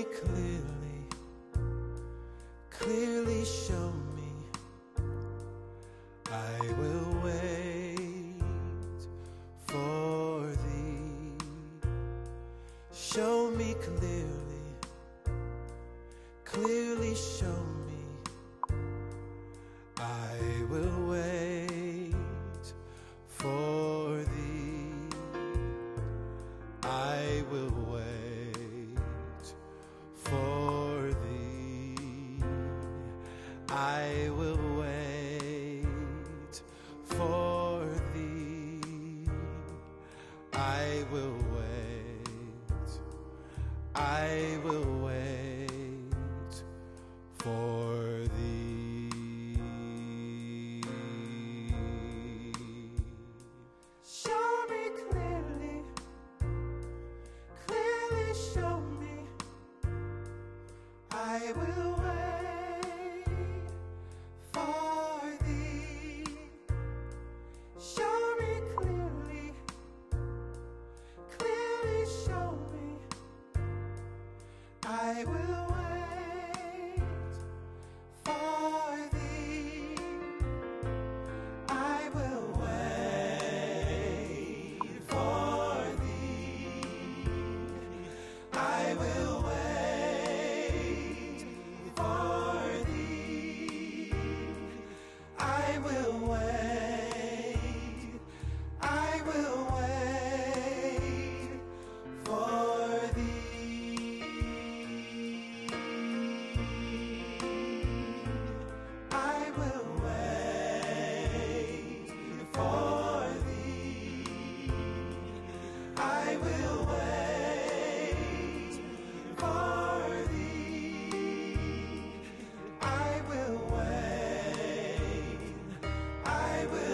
me clearly, clearly show me. I will wait for thee. Show me clearly, clearly show me. I will wait for thee. I will wait for thee. I will wait for thee. I will wait. I will wait for thee. Show me clearly, clearly show me. I will wait for thee. Show me clearly, clearly show me. I will wait for thee. I will wait for thee. I will wait for thee. I will wait. I will wait for thee. I will wait for thee. I will wait for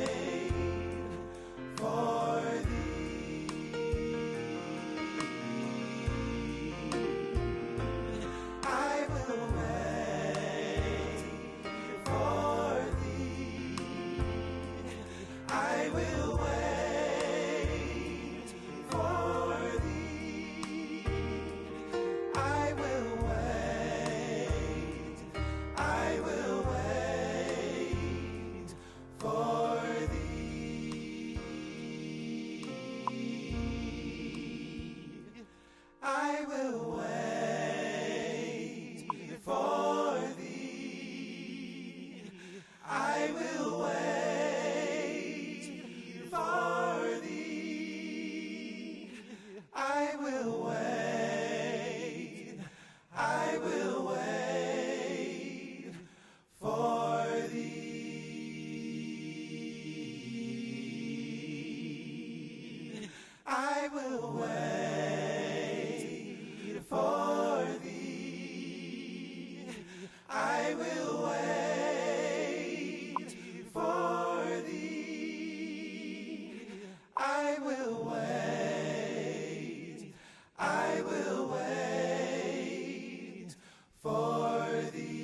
thee. I will wait. I will wait for thee. I will wait for thee. I will wait for thee. I will wait. I will wait for thee. I will wait for thee. I will wait for thee. I will wait. I will wait for thee. I will wait for thee. I will wait for thee. I will wait. I will wait for thee.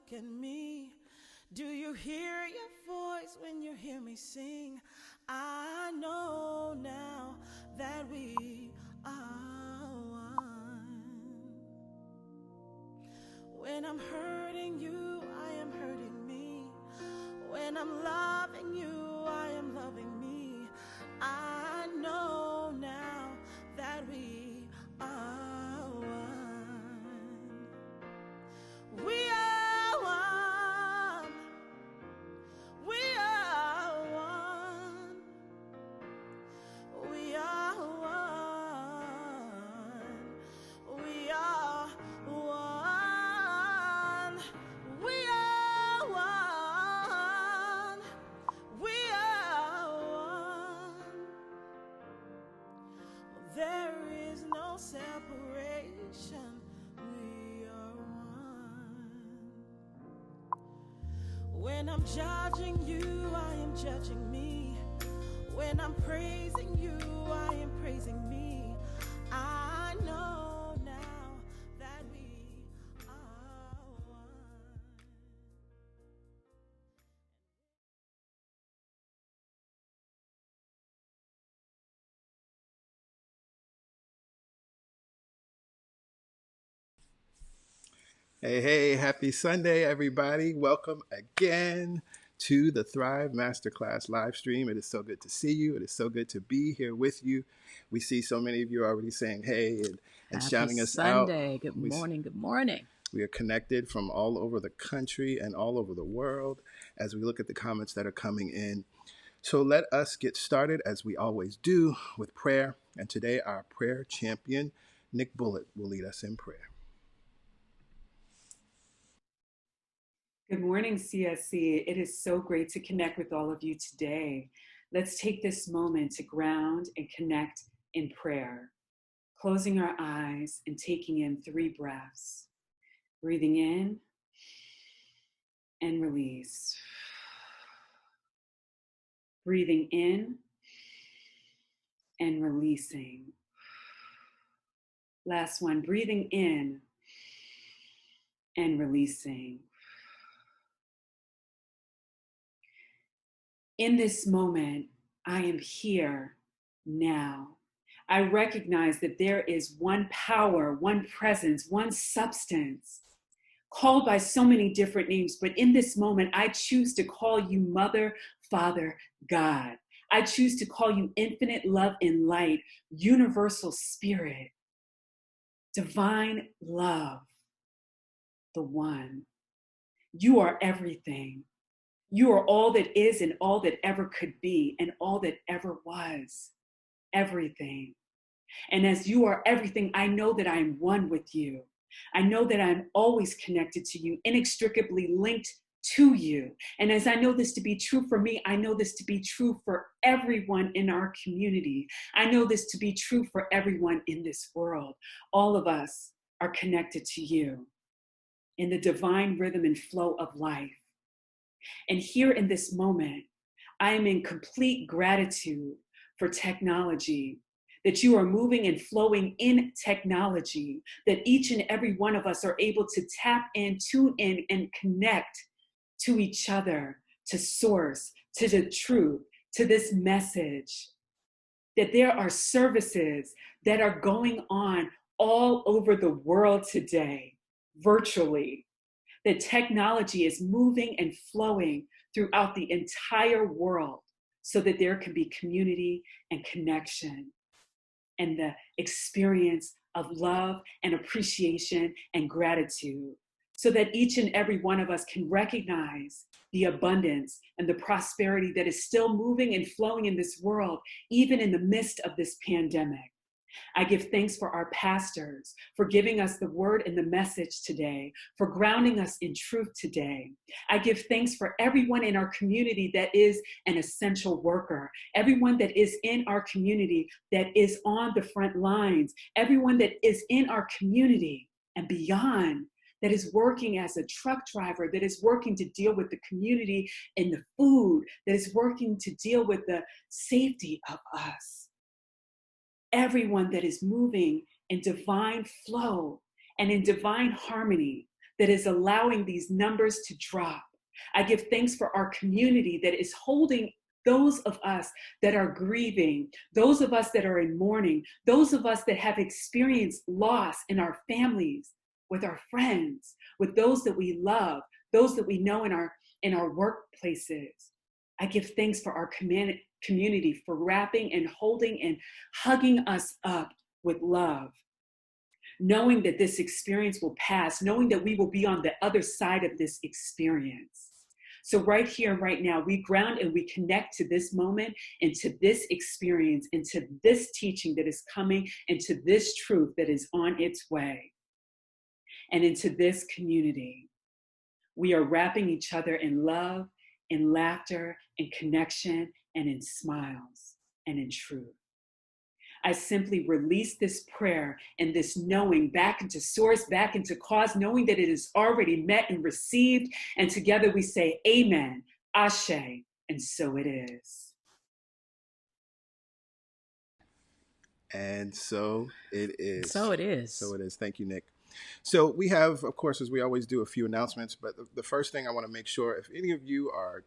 look at me? Do you hear your voice when you hear me sing? I know now that we are one. When I'm hurting you, I am hurting me. When I'm loving you, I am loving me. I know now that we are one. We are one. We are one. We are one. We are one. We are one. We are one. There is no separation. We are one. When I'm judging you, I am judging me. When I'm praising you, I am praising me. I know now that we are one. Hey, happy Sunday, everybody. Welcome again to the Thrive Masterclass live stream. It is so good to see you. It is so good to be here with you. We see so many of you already saying hey and shouting us out. Sunday. Good morning. Good morning. We are connected from all over the country and all over the world as we look at the comments that are coming in. So let us get started, as we always do, with prayer. And today our prayer champion, Nick Bullitt, will lead us in prayer. Good morning, CSC. It is so great to connect with all of you today. Let's take this moment to ground and connect in prayer, closing our eyes and taking in 3 breaths. Breathing in and release. Breathing in and releasing. Last one, breathing in and releasing. In this moment, I am here now. I recognize that there is one power, one presence, one substance, called by so many different names. But in this moment, I choose to call you Mother, Father, God. I choose to call you infinite love and light, universal spirit, divine love, the one. You are everything. You are all that is and all that ever could be and all that ever was. Everything. And as you are everything, I know that I am one with you. I know that I'm always connected to you, inextricably linked to you. And as I know this to be true for me, I know this to be true for everyone in our community. I know this to be true for everyone in this world. All of us are connected to you in the divine rhythm and flow of life. And here in this moment, I am in complete gratitude for technology, that you are moving and flowing in technology, that each and every one of us are able to tap in, tune in, and connect to each other, to source, to the truth, to this message, that there are services that are going on all over the world today, virtually, that technology is moving and flowing throughout the entire world so that there can be community and connection and the experience of love and appreciation and gratitude, so that each and every one of us can recognize the abundance and the prosperity that is still moving and flowing in this world, even in the midst of this pandemic. I give thanks for our pastors, for giving us the word and the message today, for grounding us in truth today. I give thanks for everyone in our community that is an essential worker, everyone that is in our community that is on the front lines, everyone that is in our community and beyond, that is working as a truck driver, that is working to deal with the community and the food, that is working to deal with the safety of us. Everyone that is moving in divine flow and in divine harmony, that is allowing these numbers to drop. I give thanks for our community that is holding those of us that are grieving, those of us that are in mourning, those of us that have experienced loss in our families, with our friends, with those that we love, those that we know in our workplaces. I give thanks for our community for wrapping and holding and hugging us up with love, knowing that this experience will pass, knowing that we will be on the other side of this experience. So right here, right now, we ground and we connect to this moment and to this experience and to this teaching that is coming and to this truth that is on its way and into this community. We are wrapping each other in love, in laughter, in connection, and in smiles, and in truth. I simply release this prayer and this knowing back into source, back into cause, knowing that it is already met and received. And together we say, Amen, Ashe, and so it is. And so it is. So it is. So it is. Thank you, Nick. So we have, of course, as we always do, a few announcements. But the first thing I want to make sure, if any of you are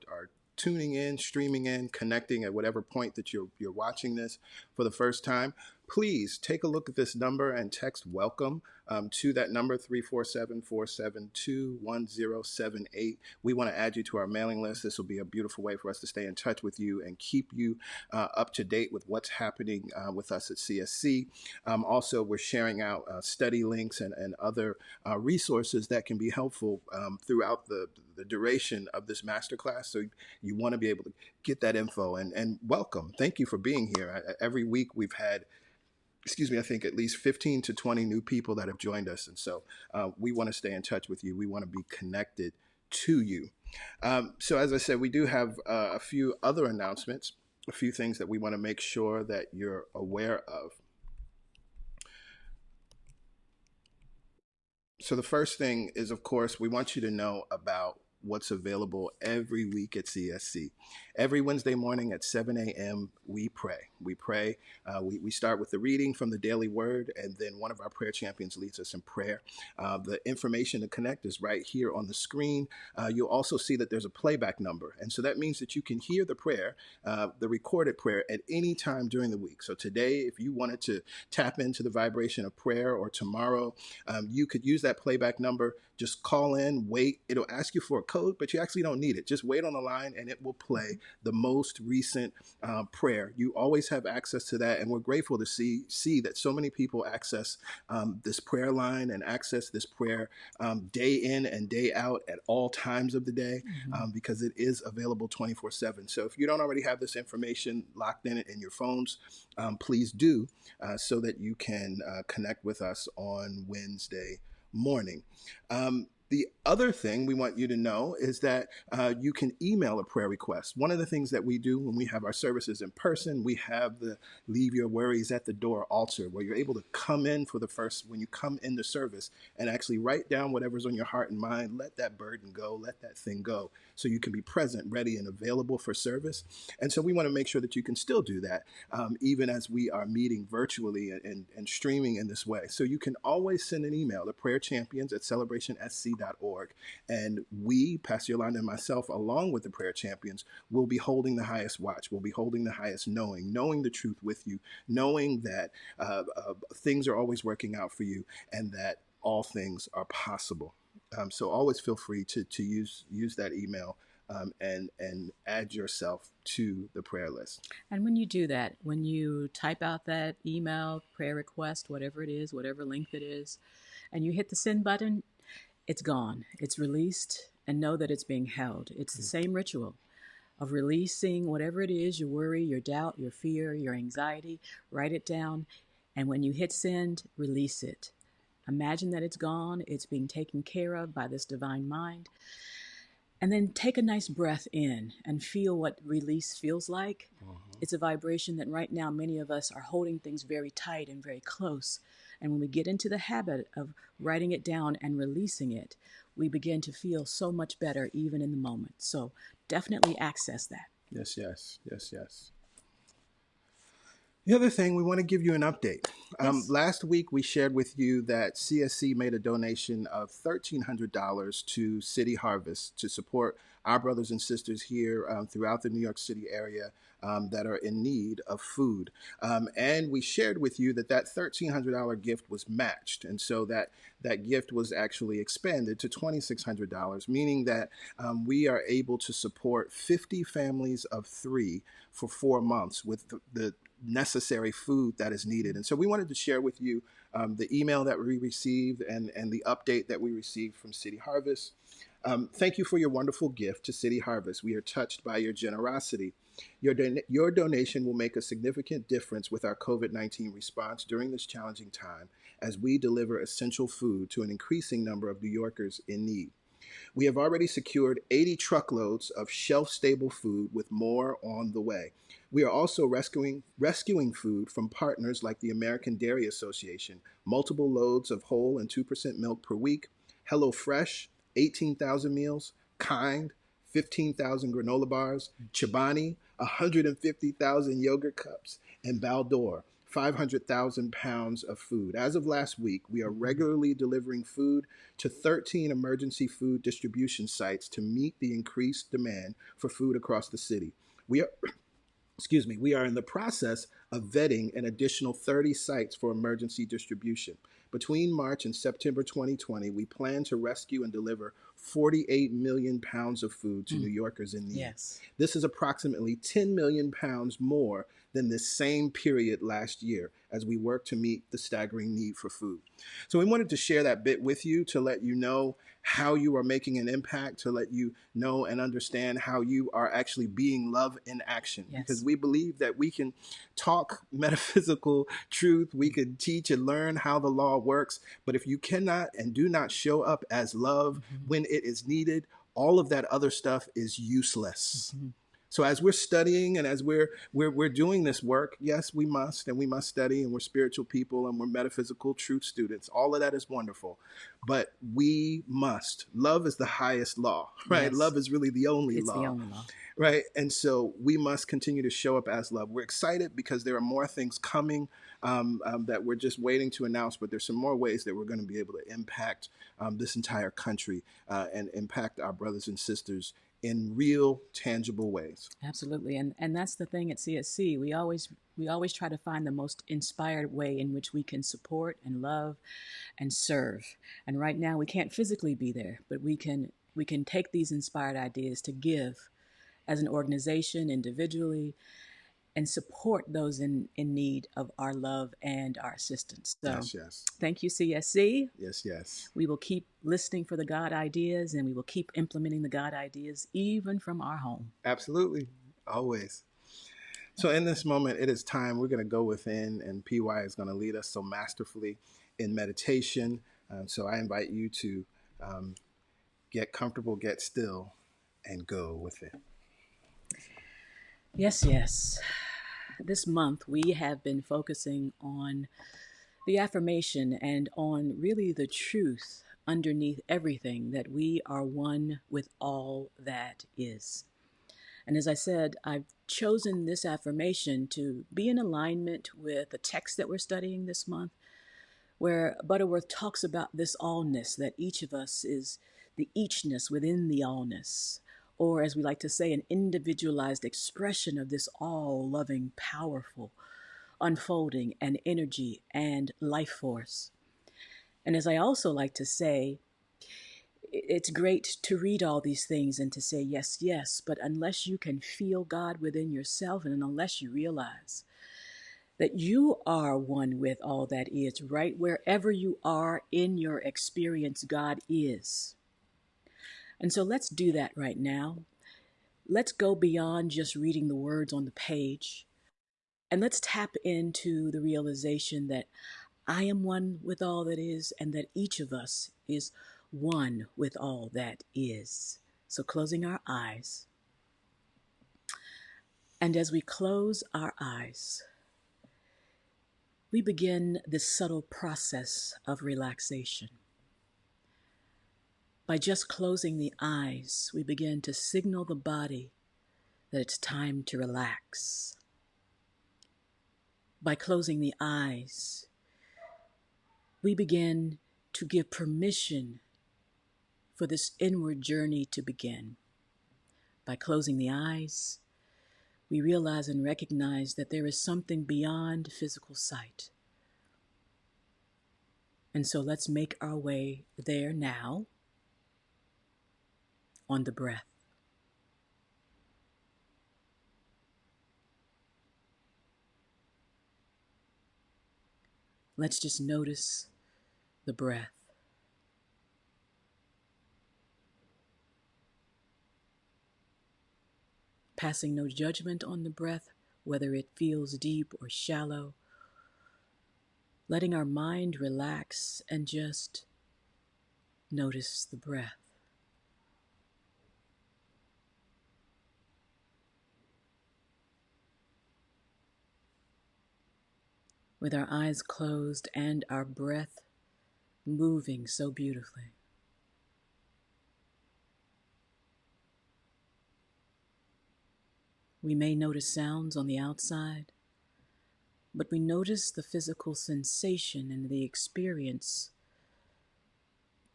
tuning in, streaming in, connecting at whatever point that you're watching this for the first time, please take a look at this number and text welcome to that number, 347-472-1078. We want to add you to our mailing list. This will be a beautiful way for us to stay in touch with you and keep you up to date with what's happening with us at CSC. Also, we're sharing out study links and other resources that can be helpful throughout the duration of this masterclass. So you want to be able to get that info and welcome. Thank you for being here. Every week we've had, I think at least 15 to 20 new people that have joined us. And so we want to stay in touch with you. We want to be connected to you. So as I said, we do have a few other announcements, a few things that we want to make sure that you're aware of. So the first thing is, of course, we want you to know about what's available every week at CSC. Every Wednesday morning at 7 a.m., we pray. We pray. We start with the reading from the daily word, and then one of our prayer champions leads us in prayer. The information to connect is right here on the screen. You'll also see that there's a playback number. And so that means that you can hear the prayer, the recorded prayer, at any time during the week. So today, if you wanted to tap into the vibration of prayer, or tomorrow, you could use that playback number. Just call in, wait. It'll ask you for a code, but you actually don't need it. Just wait on the line and it will play the most recent prayer. You always have access to that. And we're grateful to see that so many people access this prayer line and access this prayer day in and day out at all times of the day, because it is available 24/7. So if you don't already have this information locked in your phones, please do, so that you can connect with us on Wednesday morning. The other thing we want you to know is that you can email a prayer request. One of the things that we do when we have our services in person, we have the Leave Your Worries at the Door altar, where you're able to come in when you come into service and actually write down whatever's on your heart and mind. Let that burden go, let that thing go, so you can be present, ready, and available for service. And so we want to make sure that you can still do that, even as we are meeting virtually and streaming in this way. So you can always send an email to prayerchampions@celebratioSC.org. And we, Pastor Yolanda and myself, along with the prayer champions, will be holding the highest watch. We'll be holding the highest knowing the truth with you, knowing that things are always working out for you and that all things are possible. So always feel free to use that email and add yourself to the prayer list. And when you do that, when you type out that email, prayer request, whatever it is, whatever length it is, and you hit the send button, it's gone. It's released, and know that it's being held. It's the same ritual of releasing whatever it is, your worry, your doubt, your fear, your anxiety. Write it down, and when you hit send, release it. Imagine that it's gone. It's being taken care of by this divine mind. And then take a nice breath in and feel what release feels like. It's a vibration that right now many of us are holding things very tight and very close. And when we get into the habit of writing it down and releasing it, we begin to feel so much better even in the moment. So definitely access that. Yes. The other thing, we want to give you an update. Yes. Last week, we shared with you that CSC made a donation of $1,300 to City Harvest to support our brothers and sisters here throughout the New York City area that are in need of food. And we shared with you that that $1,300 gift was matched. And so that gift was actually expanded to $2,600, meaning that we are able to support 50 families of 3 for 4 months with the necessary food that is needed. And so we wanted to share with you the email that we received and the update that we received from City Harvest. Thank you for your wonderful gift to City Harvest. We are touched by your generosity. Your donation will make a significant difference with our COVID-19 response during this challenging time as we deliver essential food to an increasing number of New Yorkers in need. We have already secured 80 truckloads of shelf-stable food with more on the way. We are also rescuing food from partners like the American Dairy Association, multiple loads of whole and 2% milk per week, HelloFresh, 18,000 meals, Kind, 15,000 granola bars, Chobani, 150,000 yogurt cups, and Baldor, 500,000 pounds of food. As of last week, we are regularly delivering food to 13 emergency food distribution sites to meet the increased demand for food across the city. We are in the process of vetting an additional 30 sites for emergency distribution. Between March and September 2020, we plan to rescue and deliver 48 million pounds of food to New Yorkers in need. Yes. This is approximately 10 million pounds more than this same period last year as we work to meet the staggering need for food. So we wanted to share that bit with you to let you know how you are making an impact, to let you know and understand how you are actually being love in action. Yes. Because we believe that we can talk metaphysical truth, we can teach and learn how the law works, but if you cannot and do not show up as love when it is needed, all of that other stuff is useless. So as we're studying and as we're doing this work, yes, we must study, and we're spiritual people and we're metaphysical truth students. All of that is wonderful, but we must. Love is the highest law, right? Yes. Love is really the only It's law. the only law. Right. And so we must continue to show up as love. We're excited because there are more things coming that we're just waiting to announce, but there's some more ways that we're going to be able to impact this entire country and impact our brothers and sisters in real, tangible ways. Absolutely. And that's the thing at CSC. We always try to find the most inspired way in which we can support and love and serve. And right now we can't physically be there, but we can take these inspired ideas to give as an organization, individually, and support those in need of our love and our assistance. So Yes. Thank you, CSC. Yes. We will keep listening for the God ideas, and we will keep implementing the God ideas even from our home. Absolutely. Always. So in this moment, it is time. We're going to go within, and PY is going to lead us so masterfully in meditation. So I invite you to get comfortable, get still, and go within. Yes. This month, we have been focusing on the affirmation and on really the truth underneath everything, that we are one with all that is. And as I said, I've chosen this affirmation to be in alignment with the text that we're studying this month, where Butterworth talks about this allness, that each of us is the eachness within the allness, or as we like to say, an individualized expression of this all-loving, powerful unfolding and energy and life force. And as I also like to say, it's great to read all these things and to say yes, but unless you can feel God within yourself, and unless you realize that you are one with all that is, right wherever you are in your experience, God is. And so let's do that right now. Let's go beyond just reading the words on the page, and let's tap into the realization that I am one with all that is, and that each of us is one with all that is. So closing our eyes. And as we close our eyes, we begin this subtle process of relaxation. By just closing the eyes, we begin to signal the body that it's time to relax. By closing the eyes, we begin to give permission for this inward journey to begin. By closing the eyes, we realize and recognize that there is something beyond physical sight. And so let's make our way there now on the breath. Let's just notice the breath. Passing no judgment on the breath, whether it feels deep or shallow. Letting our mind relax and just notice the breath. With our eyes closed and our breath moving so beautifully. We may notice sounds on the outside, but we notice the physical sensation and the experience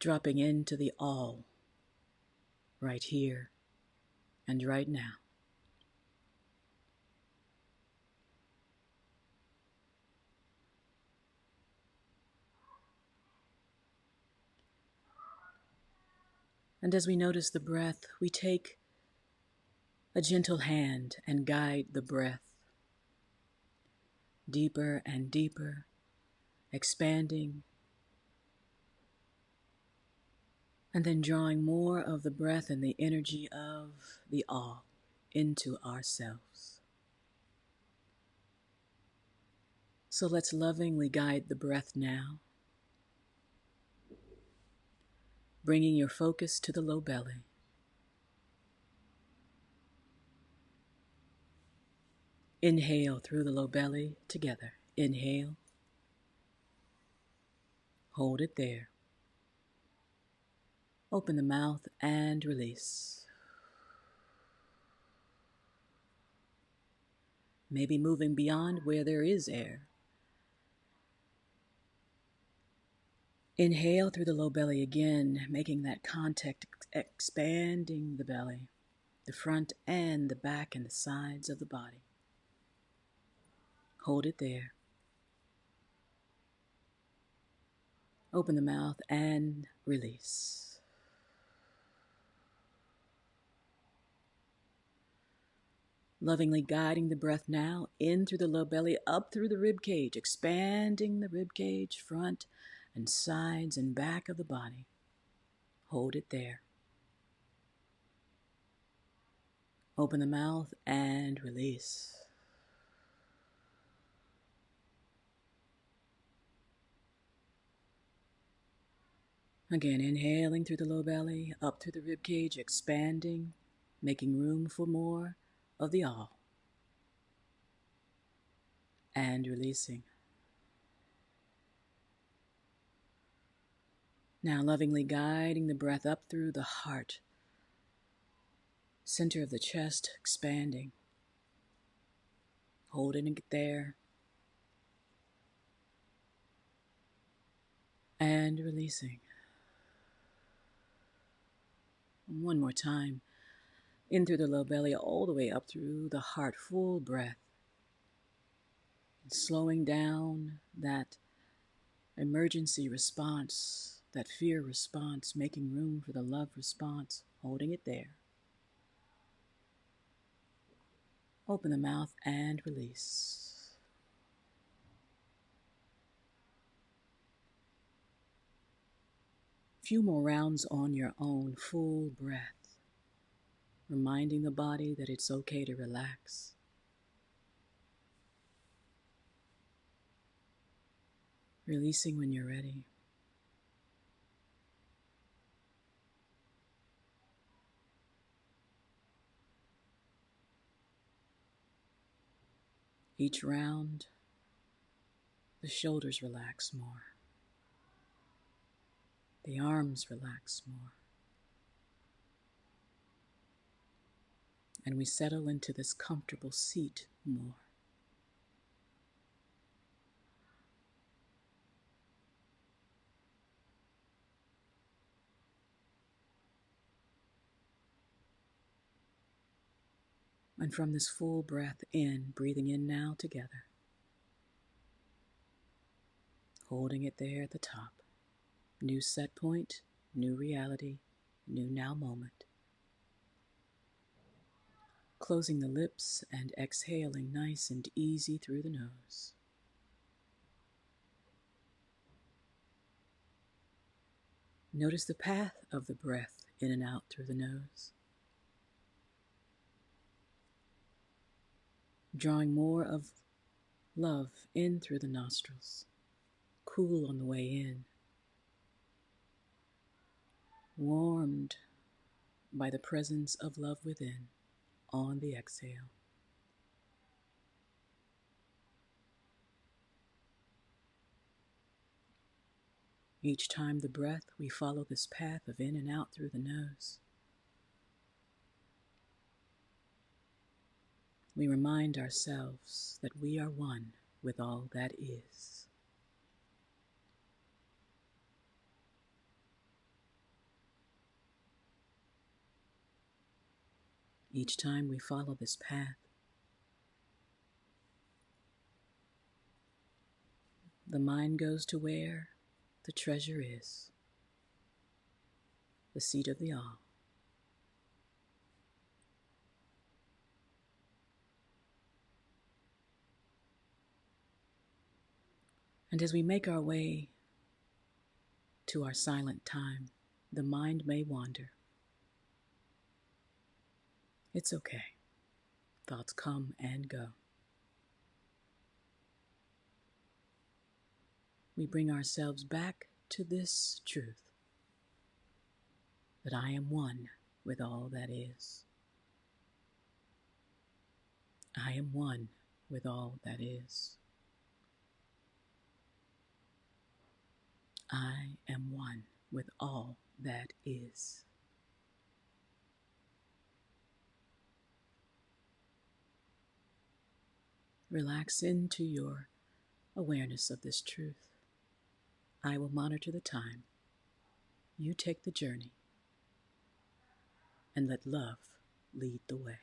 dropping into the all right here and right now. And as we notice the breath, we take a gentle hand and guide the breath deeper and deeper, expanding, and then drawing more of the breath and the energy of the all into ourselves. So let's lovingly guide the breath now, bringing your focus to the low belly. Inhale through the low belly together. Inhale. Hold it there. Open the mouth and release. Maybe moving beyond where there is air. Inhale through the low belly again, making that contact, expanding the belly, the front and the back and the sides of the body. Hold it there. Open the mouth and release. Lovingly guiding the breath now in through the low belly, up through the rib cage, expanding the rib cage, front and sides and back of the body. Hold it there. Open the mouth and release. Again, inhaling through the low belly, up through the rib cage, expanding, making room for more of the all. And releasing. Now lovingly guiding the breath up through the heart, center of the chest, expanding. Holding it there. And releasing. One more time. In through the low belly, all the way up through the heart, full breath. Slowing down that emergency response, that fear response, making room for the love response, holding it there. Open the mouth and release. A few more rounds on your own, full breath, reminding the body that it's okay to relax. Releasing when you're ready. Each round, the shoulders relax more. The arms relax more. And we settle into this comfortable seat more. And from this full breath in, breathing in now together, holding it there at the top. New set point, new reality, new now moment. Closing the lips and exhaling nice and easy through the nose. Notice the path of the breath in and out through the nose. Drawing more of love in through the nostrils, cool on the way in, warmed by the presence of love within on the exhale. Each time the breath, we follow this path of in and out through the nose. We remind ourselves that we are one with all that is. Each time we follow this path, the mind goes to where the treasure is, the seat of the all. And as we make our way to our silent time, the mind may wander. It's okay. Thoughts come and go. We bring ourselves back to this truth, that I am one with all that is. I am one with all that is. I am one with all that is. Relax into your awareness of this truth. I will monitor the time. You take the journey and let love lead the way.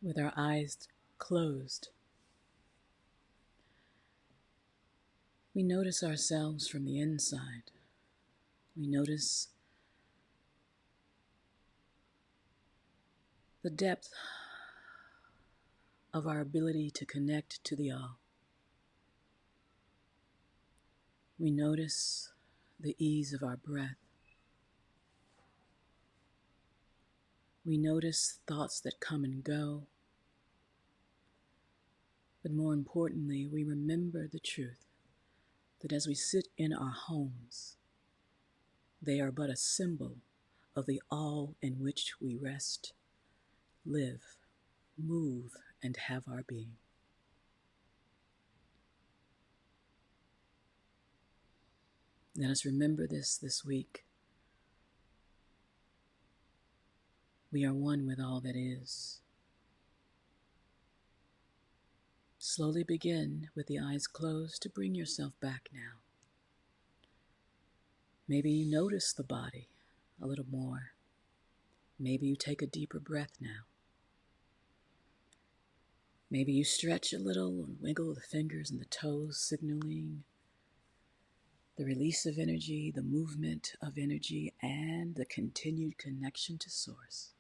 With our eyes closed, we notice ourselves from the inside. We notice the depth of our ability to connect to the all. We notice the ease of our breath. We notice thoughts that come and go. But more importantly, we remember the truth that as we sit in our homes, they are but a symbol of the all in which we rest, live, move, and have our being. Let us remember this week. We are one with all that is. Slowly begin with the eyes closed to bring yourself back now. Maybe you notice the body a little more. Maybe you take a deeper breath now. Maybe you stretch a little and wiggle the fingers and the toes, signaling the release of energy, the movement of energy, and the continued connection to Source.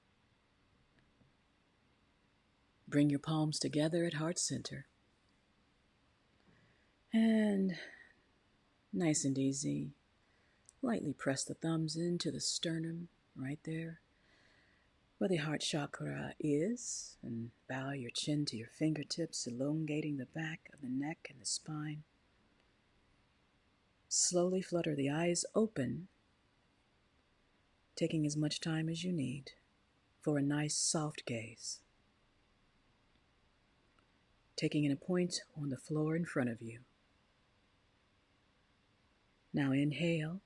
Bring your palms together at heart center. And nice and easy, lightly press the thumbs into the sternum right there where the heart chakra is, and bow your chin to your fingertips, elongating the back of the neck and the spine. Slowly flutter the eyes open, taking as much time as you need for a nice soft gaze. Taking in a point on the floor in front of you. Now inhale,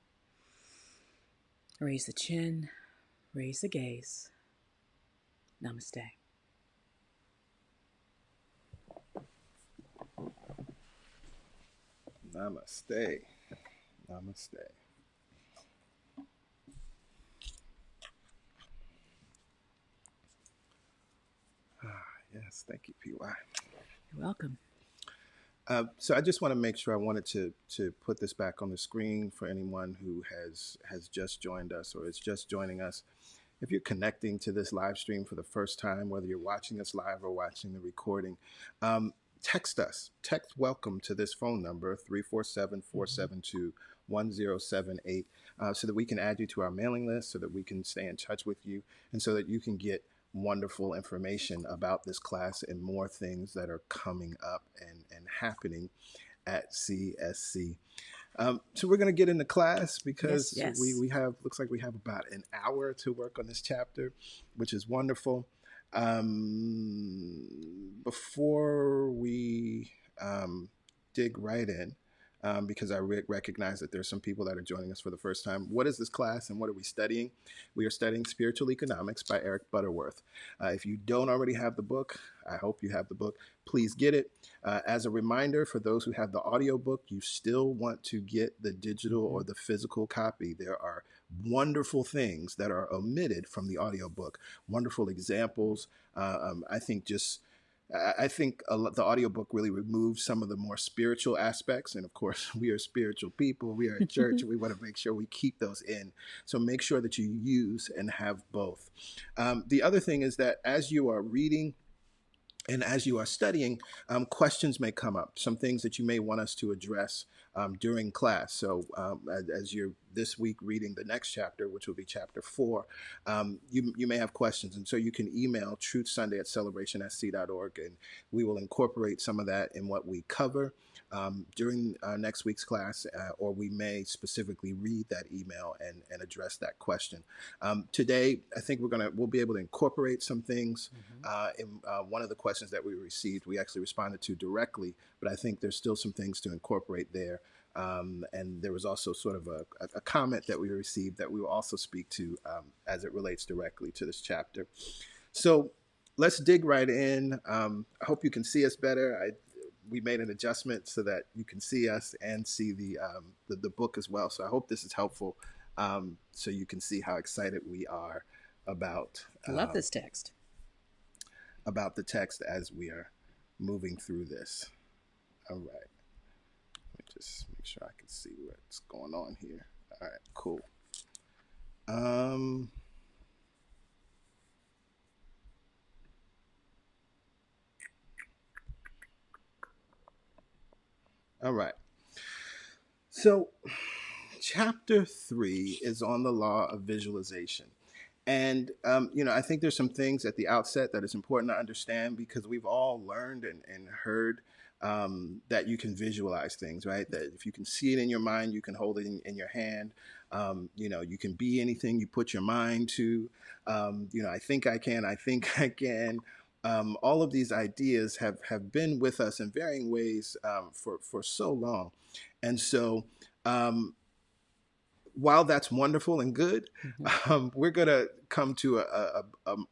raise the chin, raise the gaze. Namaste. Namaste. Namaste. Yes, thank you, PY. You're welcome. So I just want to make sure, I wanted to put this back on the screen for anyone who has just joined us or is just joining us. If you're connecting to this live stream for the first time, whether you're watching us live or watching the recording, text us. Text welcome to this phone number, 347-472-1078, so that we can add you to our mailing list, so that we can stay in touch with you, and so that you can get wonderful information about this class and more things that are coming up and happening at CSC. So we're going to get into class because yes. we have, looks like we have about an hour to work on this chapter, which is wonderful. Before we dig right in, because I recognize that there's some people that are joining us for the first time. What is this class and what are we studying? We are studying Spiritual Economics by Eric Butterworth. If you don't already have the book, I hope you have the book. Please get it. As a reminder, for those who have the audiobook, you still want to get the digital or the physical copy. There are wonderful things that are omitted from the audiobook, wonderful examples. I think the audiobook really removes some of the more spiritual aspects. And of course, we are spiritual people. We are a church. And we want to make sure we keep those in. So make sure that you use and have both. The other thing is that as you are reading and as you are studying, questions may come up, some things that you may want us to address during class. So as you're this week reading the next chapter, which will be chapter 4, you may have questions. And so you can email truthsunday@celebrationsc.org, and we will incorporate some of that in what we cover during next week's class, or we may specifically read that email and address that question. Today, I think we'll be able to incorporate some things in one of the questions that we received. We actually responded to directly, but I think there's still some things to incorporate there. And there was also sort of a comment that we received that we will also speak to as it relates directly to this chapter. So let's dig right in. I hope you can see us better. We made an adjustment so that you can see us and see the book as well. So I hope this is helpful, so you can see how excited we are about. I love this text. About the text as we are moving through this. All right. Let me just make sure I can see what's going on here. All right, cool. All right. So, chapter 3 is on the law of visualization. And, I think there's some things at the outset that is important to understand because we've all learned and heard that you can visualize things, right? That if you can see it in your mind, you can hold it in your hand. You can be anything you put your mind to. I think I can, I think I can. All of these ideas have been with us in varying ways for so long. And so, while that's wonderful and good, we're going to come to a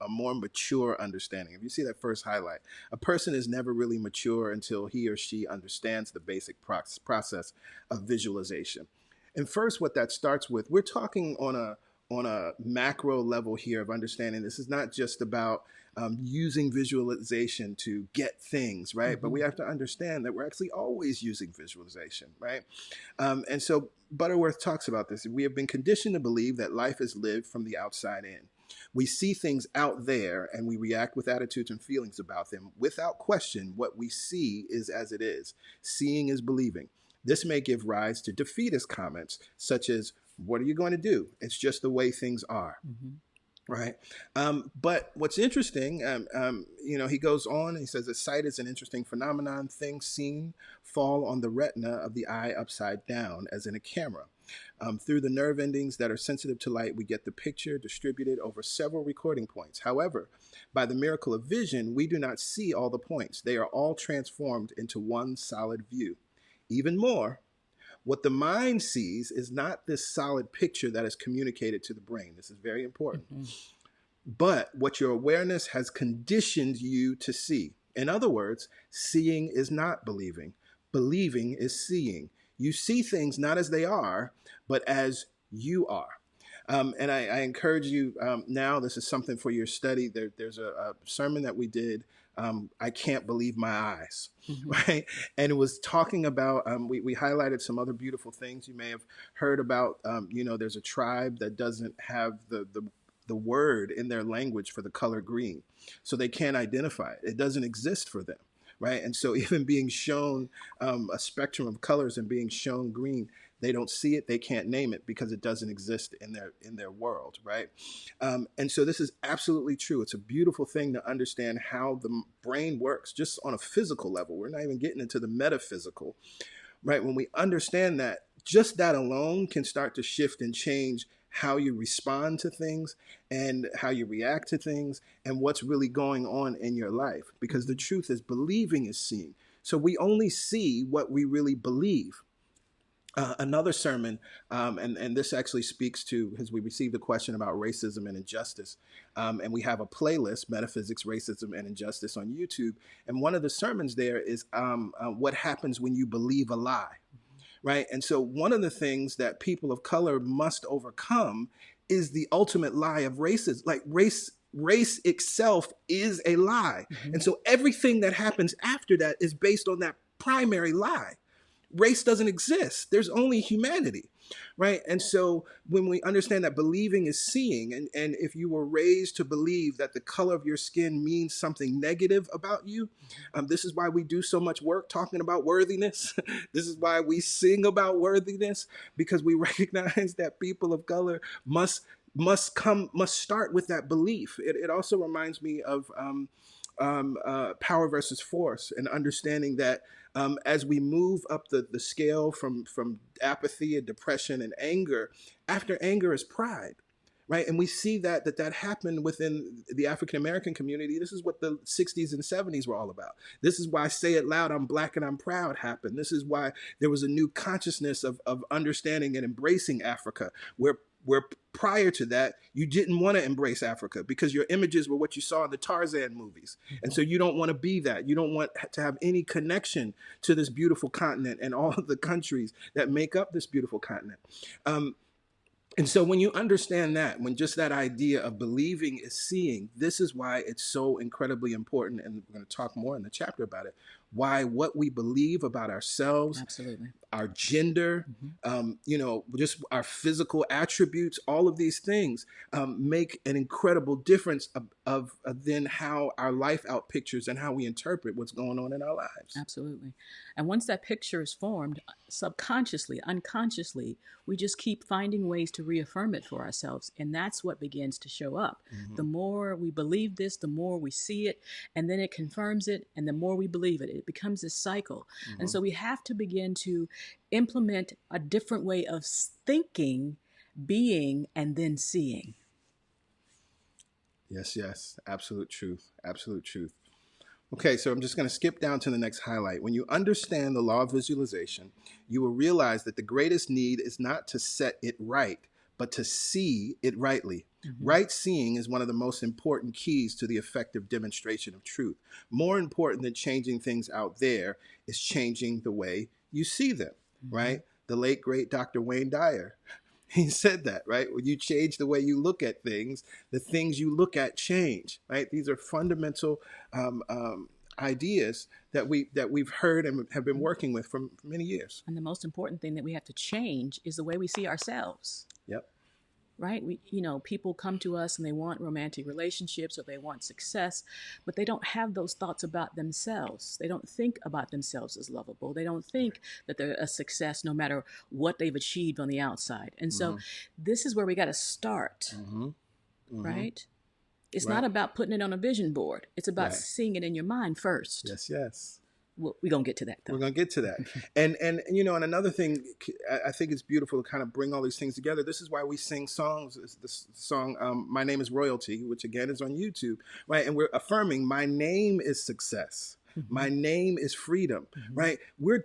more mature understanding. If you see that first highlight, a person is never really mature until he or she understands the basic process of visualization. And first, what that starts with, we're talking on a macro level here of understanding this is not just about using visualization to get things, right? But we have to understand that we're actually always using visualization, right? And so Butterworth talks about this. We have been conditioned to believe that life is lived from the outside in. We see things out there and we react with attitudes and feelings about them. Without question, what we see is as it is. Seeing is believing. This may give rise to defeatist comments such as, what are you going to do? It's just the way things are. Right. But what's interesting, he goes on and he says that sight is an interesting phenomenon. Things seen fall on the retina of the eye upside down, as in a camera. Through the nerve endings that are sensitive to light, we get the picture distributed over several recording points. However, by the miracle of vision, we do not see all the points. They are all transformed into one solid view. Even more, what the mind sees is not this solid picture that is communicated to the brain. This is very important. But what your awareness has conditioned you to see. In other words, seeing is not believing. Believing is seeing. You see things not as they are, but as you are. And I encourage you now, this is something for your study. There's a sermon that we did, I Can't Believe My Eyes, right? And it was talking about, we highlighted some other beautiful things. You may have heard about, there's a tribe that doesn't have the word in their language for the color green. So they can't identify it. It doesn't exist for them, right? And so even being shown a spectrum of colors and being shown green, they don't see it, they can't name it because it doesn't exist in their world, right? And so this is absolutely true. It's a beautiful thing to understand how the brain works just on a physical level. We're not even getting into the metaphysical, right? When we understand that, just that alone can start to shift and change how you respond to things and how you react to things and what's really going on in your life. Because the truth is, believing is seeing. So we only see what we really believe. Another sermon, and this actually speaks to, because we received a question about racism and injustice, and we have a playlist, Metaphysics, Racism, and Injustice on YouTube, and one of the sermons there is what happens when you believe a lie, right? And so one of the things that people of color must overcome is the ultimate lie of racism. Like race itself is a lie. And so everything that happens after that is based on that primary lie. Race doesn't exist. There's only humanity, right? And so when we understand that believing is seeing, and if you were raised to believe that the color of your skin means something negative about you, this is why we do so much work talking about worthiness. This is why we sing about worthiness, because we recognize that people of color must start with that belief. It also reminds me of power versus force, and understanding that as we move up the scale from apathy and depression and anger, after anger is pride, right? And we see that happened within the African American community. This is what the 60s and 70s were all about. This is why Say It Loud, I'm Black and I'm Proud happened. This is why there was a new consciousness of understanding and embracing Africa, where prior to that, you didn't want to embrace Africa because your images were what you saw in the Tarzan movies. And so you don't want to be that. You don't want to have any connection to this beautiful continent and all of the countries that make up this beautiful continent. And so when you understand that, when just that idea of believing is seeing, this is why it's so incredibly important. And we're going to talk more in the chapter about it. Why what we believe about ourselves, Absolutely, our gender, just our physical attributes, all of these things make an incredible difference of then how our life out pictures and how we interpret what's going on in our lives. Absolutely. And once that picture is formed, subconsciously, unconsciously, we just keep finding ways to reaffirm it for ourselves. And that's what begins to show up. Mm-hmm. The more we believe this, the more we see it, and then it confirms it. And the more we believe it, it becomes this cycle. Mm-hmm. And so we have to begin to implement a different way of thinking, being, and then seeing. Yes. Absolute truth. Absolute truth. Okay, so I'm just going to skip down to the next highlight. When you understand the law of visualization, you will realize that the greatest need is not to set it right, but to see it rightly. Mm-hmm. Right seeing is one of the most important keys to the effective demonstration of truth. More important than changing things out there is changing the way you see them, mm-hmm. right? The late, great Dr. Wayne Dyer, he said that, right? When you change the way you look at things, the things you look at change, right? These are fundamental ideas that we've heard and have been working with for many years. And the most important thing that we have to change is the way we see ourselves. Yep. Right? People come to us and they want romantic relationships or they want success, but they don't have those thoughts about themselves. They don't think about themselves as lovable. They don't think that they're a success no matter what they've achieved on the outside. And so this is where we got to start, right? It's not about putting it on a vision board. It's about seeing it in your mind first. Yes. We're going to get to that, though. We're going to get to that. And another thing, I think it's beautiful to kind of bring all these things together. This is why we sing songs. This song, My Name is Royalty, which again is on YouTube, right? And we're affirming my name is success. Mm-hmm. My name is freedom, right? We're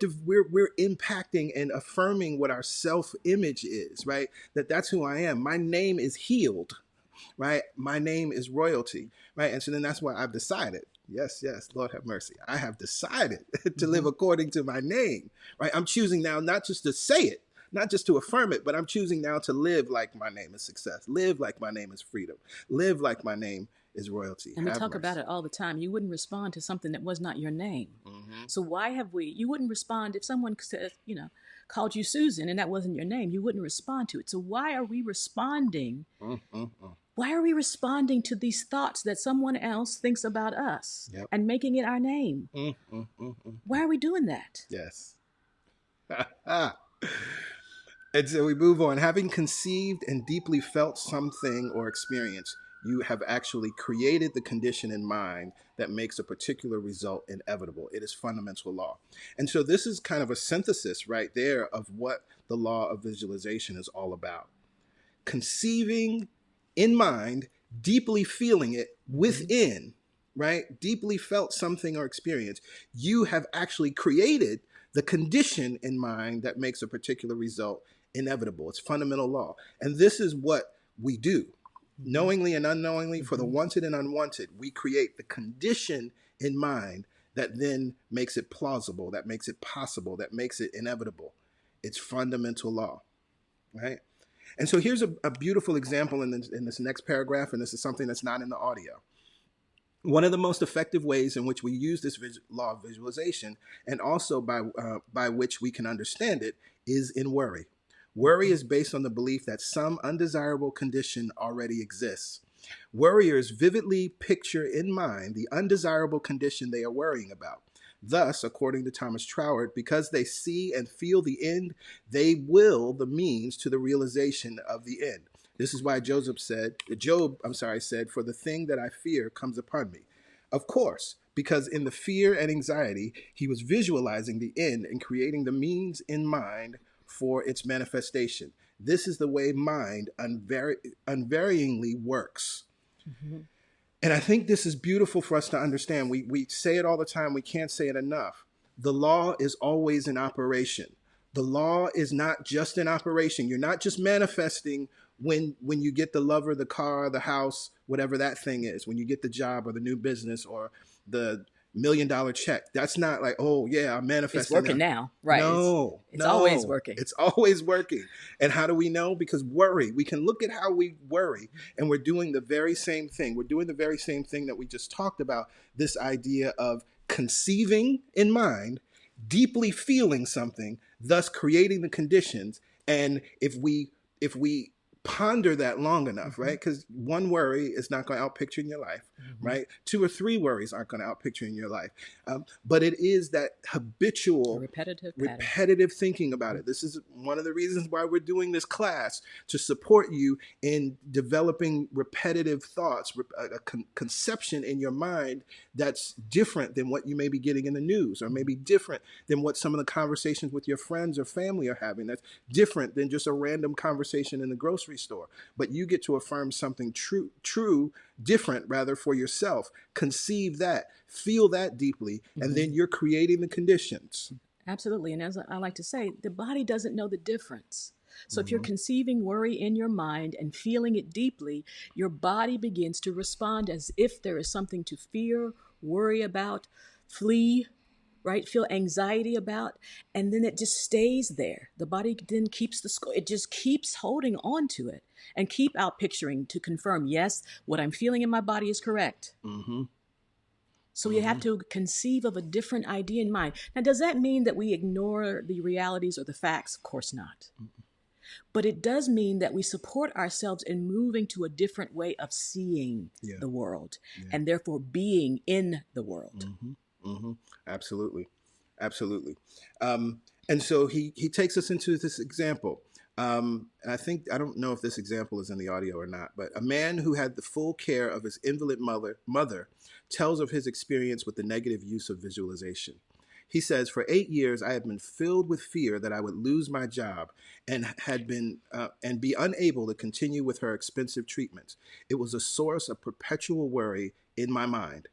impacting and affirming what our self-image is, right? That's who I am. My name is healed, right? My name is royalty, right? And so then that's why I've decided. Yes, Lord have mercy. I have decided to live according to my name, right? I'm choosing now not just to say it, not just to affirm it, but I'm choosing now to live like my name is success, live like my name is freedom, live like my name is royalty. And we talk about it all the time. You wouldn't respond to something that was not your name. Mm-hmm. So why have you wouldn't respond if someone said, called you Susan and that wasn't your name, you wouldn't respond to it. So why are we responding? Why are we responding to these thoughts that someone else thinks about us and making it our name? Why are we doing that? Yes. And so we move on. Having conceived and deeply felt something or experience, you have actually created the condition in mind that makes a particular result inevitable. It is fundamental law. And so this is kind of a synthesis right there of what the law of visualization is all about. Conceiving in mind, deeply feeling it within, right? Deeply felt something or experience. You have actually created the condition in mind that makes a particular result inevitable. It's fundamental law. And this is what we do. Knowingly and unknowingly, for the wanted and unwanted, we create the condition in mind that then makes it plausible, that makes it possible, that makes it inevitable. It's fundamental law, right? And so here's a beautiful example in this next paragraph, and this is something that's not in the audio. One of the most effective ways in which we use this law of visualization, and also by which we can understand it, is in worry. Worry is based on the belief that some undesirable condition already exists. Worriers vividly picture in mind the undesirable condition they are worrying about. Thus, according to Thomas Troward, because they see and feel the end, they will the means to the realization of the end. This is why Job said, for the thing that I fear comes upon me. Of course, because in the fear and anxiety, he was visualizing the end and creating the means in mind for its manifestation. This is the way mind unvaryingly works. Mm-hmm. And I think this is beautiful for us to understand. We say it all the time. We can't say it enough. The law is always in operation. The law is not just in operation. You're not just manifesting when you get the lover, the car, the house, whatever that thing is, when you get the job or the new business or the $1 million check. That's not like, oh yeah, I'm manifesting. It's working now, right? No, it's always working. It's always working. And how do we know? Because worry. We can look at how we worry, and we're doing the very same thing. We're doing the very same thing that we just talked about. This idea of conceiving in mind, deeply feeling something, thus creating the conditions. And if we ponder that long enough, right? Because one worry is not going to outpicture in your life, right? 2 or 3 worries aren't going to outpicture in your life. But it is that habitual, repetitive thinking about it. This is one of the reasons why we're doing this class, to support you in developing repetitive thoughts, a conception in your mind that's different than what you may be getting in the news, or maybe different than what some of the conversations with your friends or family are having. That's different than just a random conversation in the grocery store. But you get to affirm something true, different rather, for yourself. Conceive that, feel that deeply, and then you're creating the conditions. Absolutely. And as I like to say, the body doesn't know the difference. So if you're conceiving worry in your mind and feeling it deeply, your body begins to respond as if there is something to fear, worry about, flee, right? Feel anxiety about, and then it just stays there. The body then keeps the score. It just keeps holding on to it and keep out picturing to confirm, yes, what I'm feeling in my body is correct. So you have to conceive of a different idea in mind. Now, does that mean that we ignore the realities or the facts? Of course not. But it does mean that we support ourselves in moving to a different way of seeing the world and therefore being in the world. Absolutely. Absolutely. And so he takes us into this example. And I don't know if this example is in the audio or not, but a man who had the full care of his invalid mother tells of his experience with the negative use of visualization. He says, for 8 years, I had been filled with fear that I would lose my job and and be unable to continue with her expensive treatments. It was a source of perpetual worry in my mind.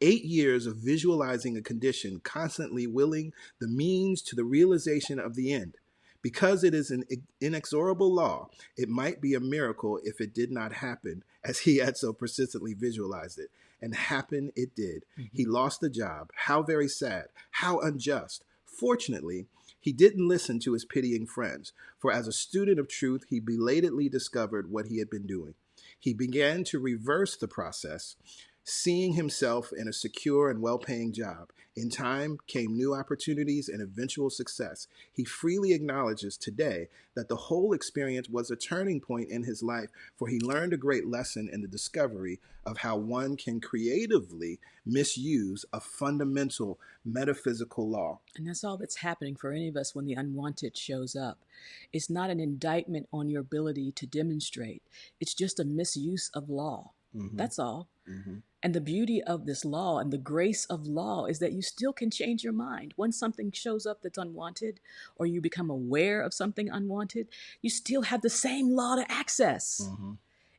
8 years of visualizing a condition, constantly willing the means to the realization of the end. Because it is an inexorable law, it might be a miracle if it did not happen, as he had so persistently visualized it. And happen it did. He lost the job. How very sad. How unjust. Fortunately, he didn't listen to his pitying friends, for as a student of truth, he belatedly discovered what he had been doing. He began to reverse the process, seeing himself in a secure and well-paying job. In time came new opportunities and eventual success. He freely acknowledges today that the whole experience was a turning point in his life, for he learned a great lesson in the discovery of how one can creatively misuse a fundamental metaphysical law. And that's all that's happening for any of us when the unwanted shows up. It's not an indictment on your ability to demonstrate. It's just a misuse of law. That's all. And the beauty of this law and the grace of law is that you still can change your mind. Once something shows up that's unwanted, or you become aware of something unwanted, you still have the same law to access.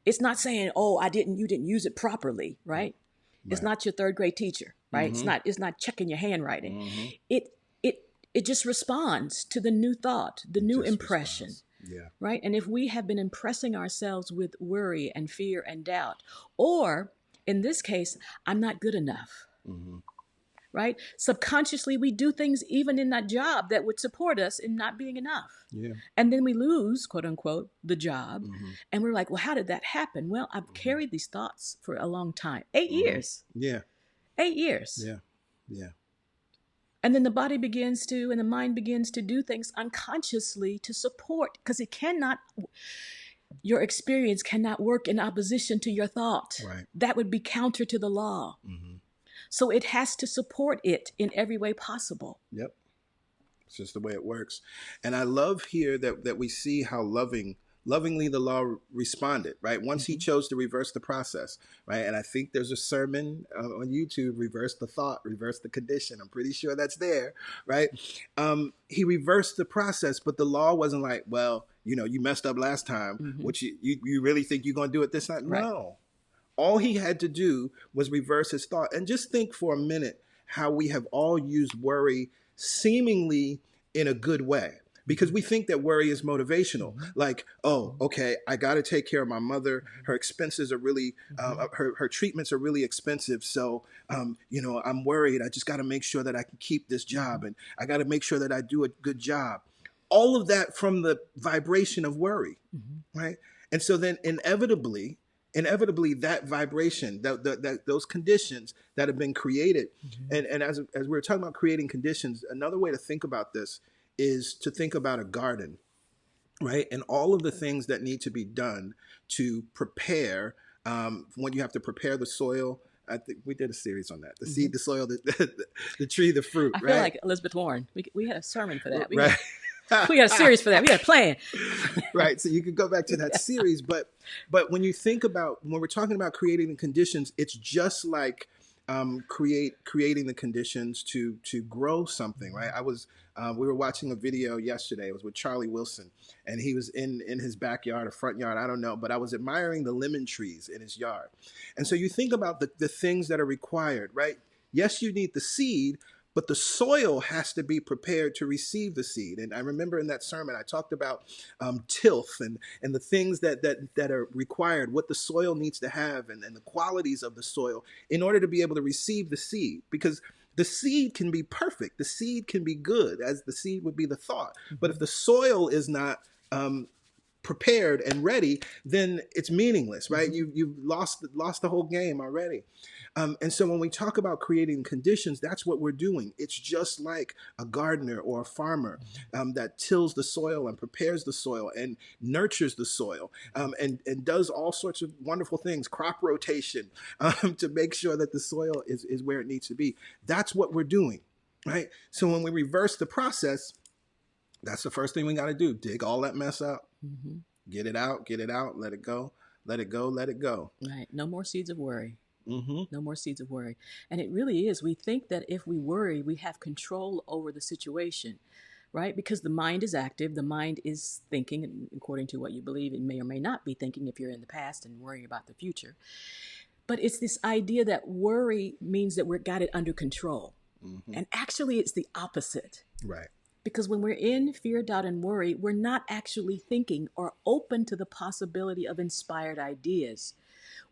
It's not saying, oh, you didn't use it properly, right? It's not your 3rd grade teacher, right? It's not checking your handwriting. It just responds to the new thought, the new impression. Right? And if we have been impressing ourselves with worry and fear and doubt, or in this case, I'm not good enough, right? Subconsciously, we do things even in that job that would support us in not being enough. And then we lose, quote unquote, the job. And we're like, well, how did that happen? Well, I've carried these thoughts for a long time. 8 years. 8 years. And then the body begins to, and the mind begins to do things unconsciously to support, because your experience cannot work in opposition to your thought. That would be counter to the law. So it has to support it in every way possible. It's just the way it works. And I love here that we see how lovingly the law responded, right? Once he chose to reverse the process, right? And I think there's a sermon on YouTube, Reverse the Thought, Reverse the Condition. I'm pretty sure that's there, right? He reversed the process, but the law wasn't like, well, you messed up last time. What you really think you're going to do it this time? Right. No. All he had to do was reverse his thought. And just think for a minute how we have all used worry seemingly in a good way. Because we think that worry is motivational. Like, oh, okay, I got to take care of my mother. Her expenses are really, her treatments are really expensive. So, I'm worried. I just got to make sure that I can keep this job. And I got to make sure that I do a good job. All of that from the vibration of worry, right? And so then inevitably, inevitably that vibration, those conditions that have been created. And as we're talking about creating conditions, another way to think about this is to think about a garden, right? And all of the things that need to be done to prepare, when you have to prepare the soil. I think we did a series on that. The seed, the soil, the tree, the fruit, I right? feel like Elizabeth Warren. We had a sermon for that. Right. We got a series for that. We got a plan. Right. So you could go back to that series. But when you think about, when we're talking about creating the conditions, it's just like creating the conditions to grow something, right? We were watching a video yesterday. It was with Charlie Wilson, and he was in his backyard or front yard, I don't know, but I was admiring the lemon trees in his yard. And so you think about the things that are required, right? Yes, you need the seed, but the soil has to be prepared to receive the seed. And I remember in that sermon, I talked about tilth and the things that are required, what the soil needs to have, and the qualities of the soil in order to be able to receive the seed. Because the seed can be perfect. The seed can be good, as the seed would be the thought. But if the soil is not prepared and ready, then it's meaningless, right? You've lost the whole game already. And so when we talk about creating conditions, that's what we're doing. It's just like a gardener or a farmer that tills the soil and prepares the soil and nurtures the soil and does all sorts of wonderful things, crop rotation, to make sure that the soil is where it needs to be. That's what we're doing, right? So when we reverse the process, that's the first thing we got to do. Dig all that mess up, get it out, let it go, let it go, let it go. Right. No more seeds of worry. No more seeds of worry. And it really is. We think that if we worry, we have control over the situation, right? Because the mind is active. The mind is thinking, and according to what you believe, it may or may not be thinking if you're in the past and worrying about the future. But it's this idea that worry means that we've got it under control. And actually, it's the opposite. Right. Because when we're in fear, doubt, and worry, we're not actually thinking or open to the possibility of inspired ideas.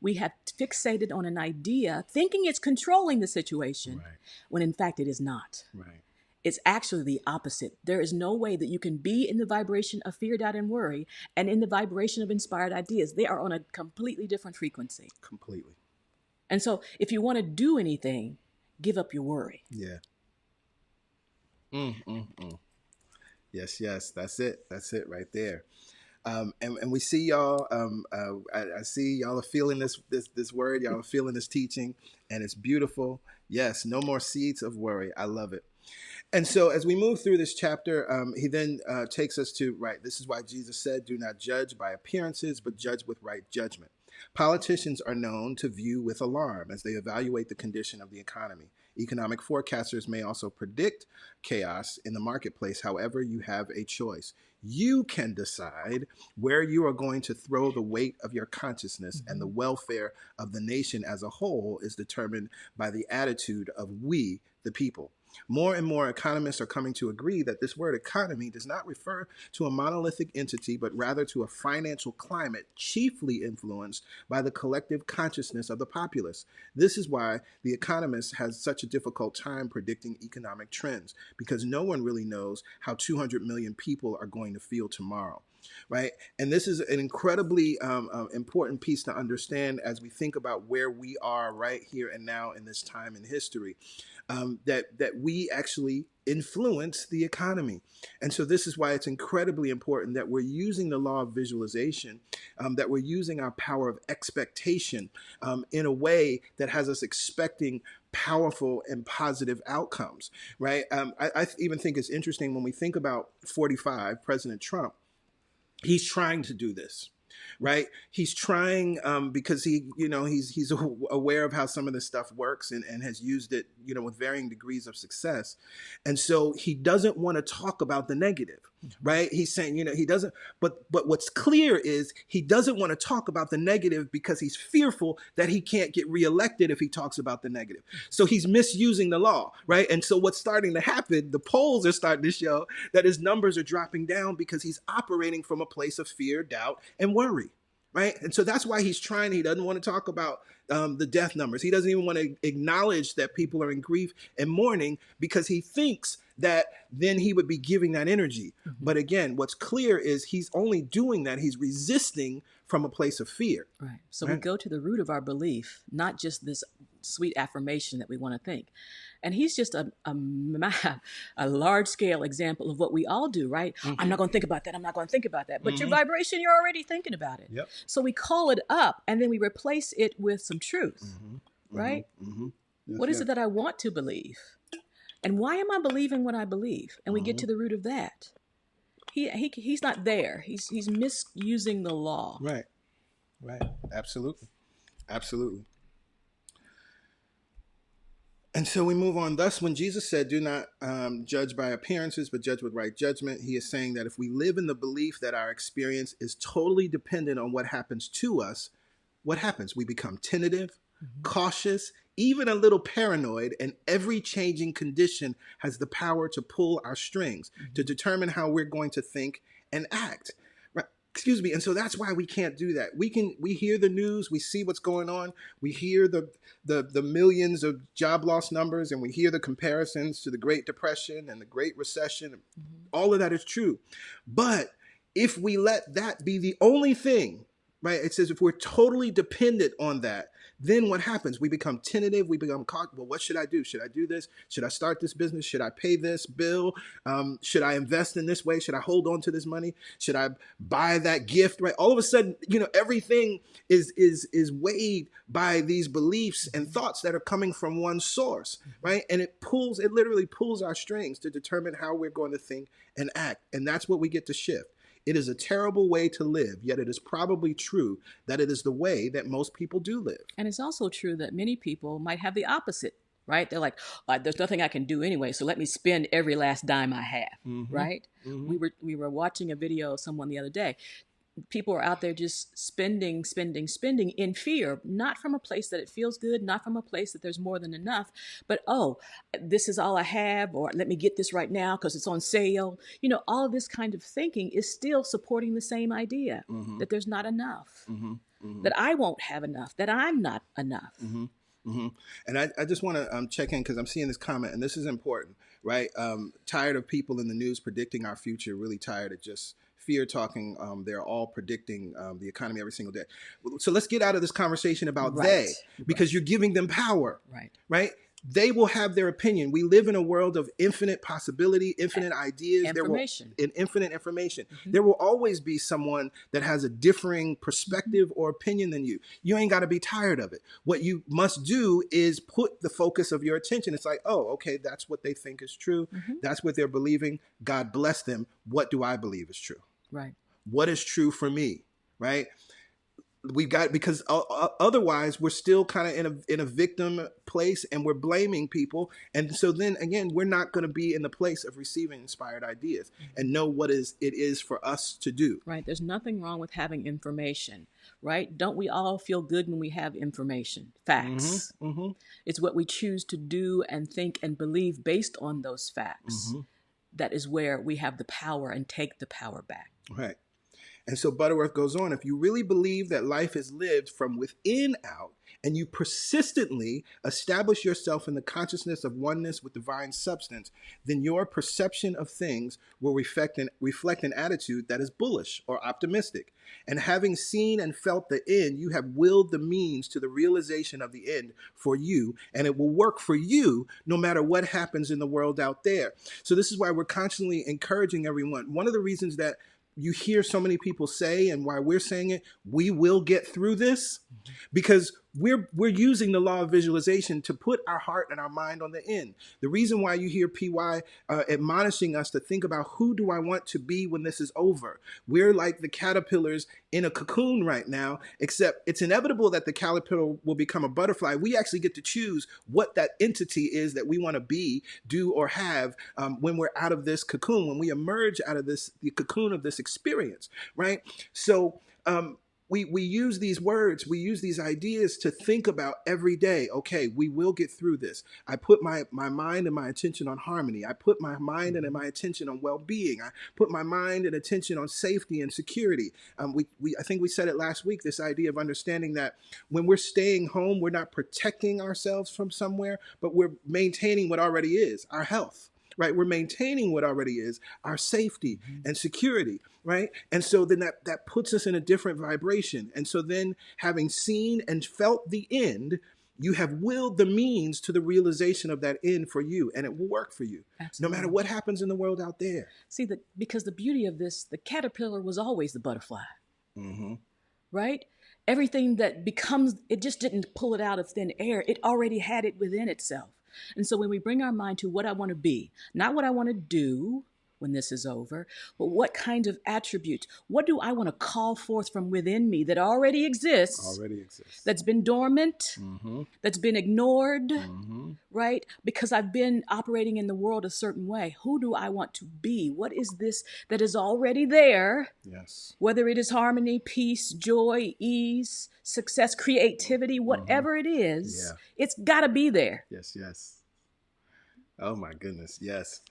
We have fixated on an idea, thinking it's controlling the situation, when in fact it is not. Right. It's actually the opposite. There is no way that you can be in the vibration of fear, doubt, and worry and in the vibration of inspired ideas. They are on a completely different frequency. Completely. And so if you want to do anything, give up your worry. Yeah. Yes. That's it right there. And we see y'all. I see y'all are feeling this word. Y'all are feeling this teaching, and it's beautiful. Yes, no more seeds of worry. I love it. And so as we move through this chapter, he then takes us to, right, this is why Jesus said, do not judge by appearances, but judge with right judgment. Politicians are known to view with alarm as they evaluate the condition of the economy. Economic forecasters may also predict chaos in the marketplace. However, you have a choice. You can decide where you are going to throw the weight of your consciousness, and the welfare of the nation as a whole is determined by the attitude of we, the people. More and more economists are coming to agree that this word economy does not refer to a monolithic entity, but rather to a financial climate chiefly influenced by the collective consciousness of the populace. This is why the economist has such a difficult time predicting economic trends, because no one really knows how 200 million people are going to feel tomorrow. Right. And this is an incredibly important piece to understand as we think about where we are right here and now in this time in history, that we actually influence the economy. And so this is why it's incredibly important that we're using the law of visualization, that we're using our power of expectation in a way that has us expecting powerful and positive outcomes. Right. I even think it's interesting when we think about 45, President Trump. He's trying to do this, right? He's trying because he's aware of how some of this stuff works and has used it, with varying degrees of success. And so he doesn't want to talk about the negative, right? He's saying, he doesn't. But what's clear is he doesn't want to talk about the negative because he's fearful that he can't get reelected if he talks about the negative. So he's misusing the law, right? And so what's starting to happen, the polls are starting to show that his numbers are dropping down because he's operating from a place of fear, doubt, and worry. Right. And so that's why he's trying. He doesn't want to talk about the death numbers. He doesn't even want to acknowledge that people are in grief and mourning because he thinks that then he would be giving that energy. But again, what's clear is he's only doing that. He's resisting from a place of fear. Right. So Right. we go to the root of our belief, not just this sweet affirmation that we want to think. And he's just a large scale example of what we all do, right? I'm not going to think about that. I'm not going to think about that. But your vibration, you're already thinking about it. Yep. So we call it up and then we replace it with some truth, right? Yes, What is yes. it that I want to believe? And why am I believing what I believe? And we get to the root of that. He's not there. He's misusing the law. Right. Right. Absolutely. Absolutely. And so we move on. Thus, when Jesus said, do not judge by appearances, but judge with right judgment, he is saying that if we live in the belief that our experience is totally dependent on what happens to us, what happens? We become tentative, cautious, even a little paranoid, and every changing condition has the power to pull our strings, to determine how we're going to think and act. Right? Excuse me. And so that's why we can't do that. We hear the news, we see what's going on, we hear the millions of job loss numbers, and we hear the comparisons to the Great Depression and the Great Recession. All of that is true. But if we let that be the only thing, right? It says if we're totally dependent on that, then what happens? We become tentative. We become caught. Well, what should I do? Should I do this? Should I start this business? Should I pay this bill? Should I invest in this way? Should I hold on to this money? Should I buy that gift? Right? All of a sudden, everything is weighed by these beliefs and thoughts that are coming from one source, right? And it literally pulls our strings to determine how we're going to think and act. And that's what we get to shift. It is a terrible way to live, yet it is probably true that it is the way that most people do live. And it's also true that many people might have the opposite, right? They're like, there's nothing I can do anyway, so let me spend every last dime I have, right? We were watching a video of someone the other day. People are out there just spending in fear, not from a place that it feels good, not from a place that there's more than enough, but, this is all I have, or let me get this right now because it's on sale. All of this kind of thinking is still supporting the same idea that there's not enough, that I won't have enough, that I'm not enough. And I just want to check in because I'm seeing this comment, and this is important, right? Tired of people in the news predicting our future, really tired of just fear talking. They're all predicting the economy every single day. So let's get out of this conversation about because you're giving them power, right? They will have their opinion. We live in a world of infinite possibility, infinite ideas, infinite information. There will always be someone that has a differing perspective or opinion than you. You ain't got to be tired of it. What you must do is put the focus of your attention. It's like, oh, okay, that's what they think is true. That's what they're believing. God bless them. What do I believe is true? Right. What is true for me? Right. Because otherwise we're still kind of in a victim place and we're blaming people. And so then again, we're not going to be in the place of receiving inspired ideas and know what it is for us to do. Right. There's nothing wrong with having information, right? Don't we all feel good when we have information, facts? It's what we choose to do and think and believe based on those facts. That is where we have the power and take the power back. Right. And so Butterworth goes on, if you really believe that life is lived from within out, and you persistently establish yourself in the consciousness of oneness with divine substance, then your perception of things will reflect an attitude that is bullish or optimistic. And having seen and felt the end, you have willed the means to the realization of the end for you, and it will work for you no matter what happens in the world out there. So this is why we're constantly encouraging everyone. One of the reasons that you hear so many people say, and why we're saying it, we will get through this, because we're using the law of visualization to put our heart and our mind on the end. The reason why you hear PY admonishing us to think about who do I want to be when this is over. We're like the caterpillars in a cocoon right now, except it's inevitable that the caterpillar will become a butterfly. We actually get to choose what that entity is that we want to be, do, or have when we're out of this cocoon, when we emerge out of the cocoon of this experience, right? So we use these words, we use these ideas to think about every day. Okay, we will get through this. I put my mind and my attention on harmony. I put my mind and my attention on well-being. I put my mind and attention on safety and security. I think we said it last week, this idea of understanding that when we're staying home, we're not protecting ourselves from somewhere, but we're maintaining what already is, our health. right? We're maintaining what already is our safety and security, right? And so then that puts us in a different vibration. And so then, having seen and felt the end, you have willed the means to the realization of that end for you, and it will work for you. Absolutely. No matter what happens in the world out there. See, because the beauty of this, the caterpillar was always the butterfly, right? Everything that becomes, it just didn't pull it out of thin air. It already had it within itself. And so when we bring our mind to what I want to be, not what I want to do when this is over, but what kind of attributes, what do I want to call forth from within me that already exists, that's been dormant, that's been ignored, right? Because I've been operating in the world a certain way. Who do I want to be? What is this that is already there? Yes. Whether it is harmony, peace, joy, ease, success, creativity, whatever it is, it's got to be there. Yes, yes. Oh my goodness, yes.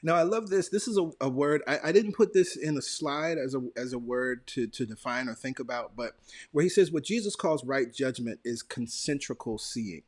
Now I love this. This is a word. I didn't put this in the slide as a word to define or think about, but where he says what Jesus calls right judgment is concentrical seeing.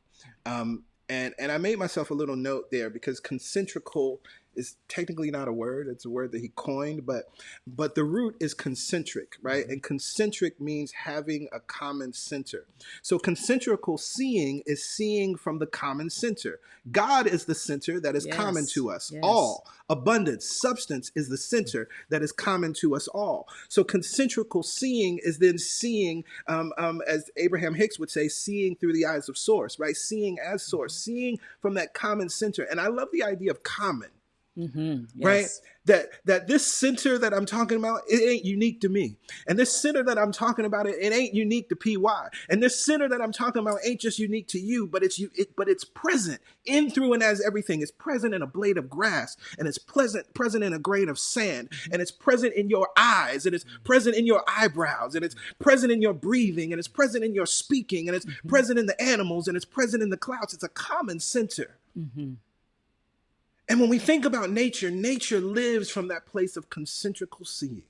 And I made myself a little note there because concentrical is technically not a word. It's a word that he coined, but the root is concentric, right? And concentric means having a common center. So concentrical seeing is seeing from the common center. God is the center that is common to us all. Abundance, substance is the center that is common to us all. So concentrical seeing is then seeing, as Abraham Hicks would say, seeing through the eyes of source, right? Seeing as source, seeing from that common center. And I love the idea of common. Right? That this center that I'm talking about, it ain't unique to me. And this center that I'm talking about, it ain't unique to PY. And this center that I'm talking about ain't just unique to you, but it's present in, through, and as everything. It's present in a blade of grass, and it's present in a grain of sand, and it's present in your eyes, and it's present in your eyebrows, and it's present in your breathing, and it's present in your speaking, and it's present in the animals, and it's present in the clouds. It's a common center. And when we think about nature, nature lives from that place of concentrical seeing.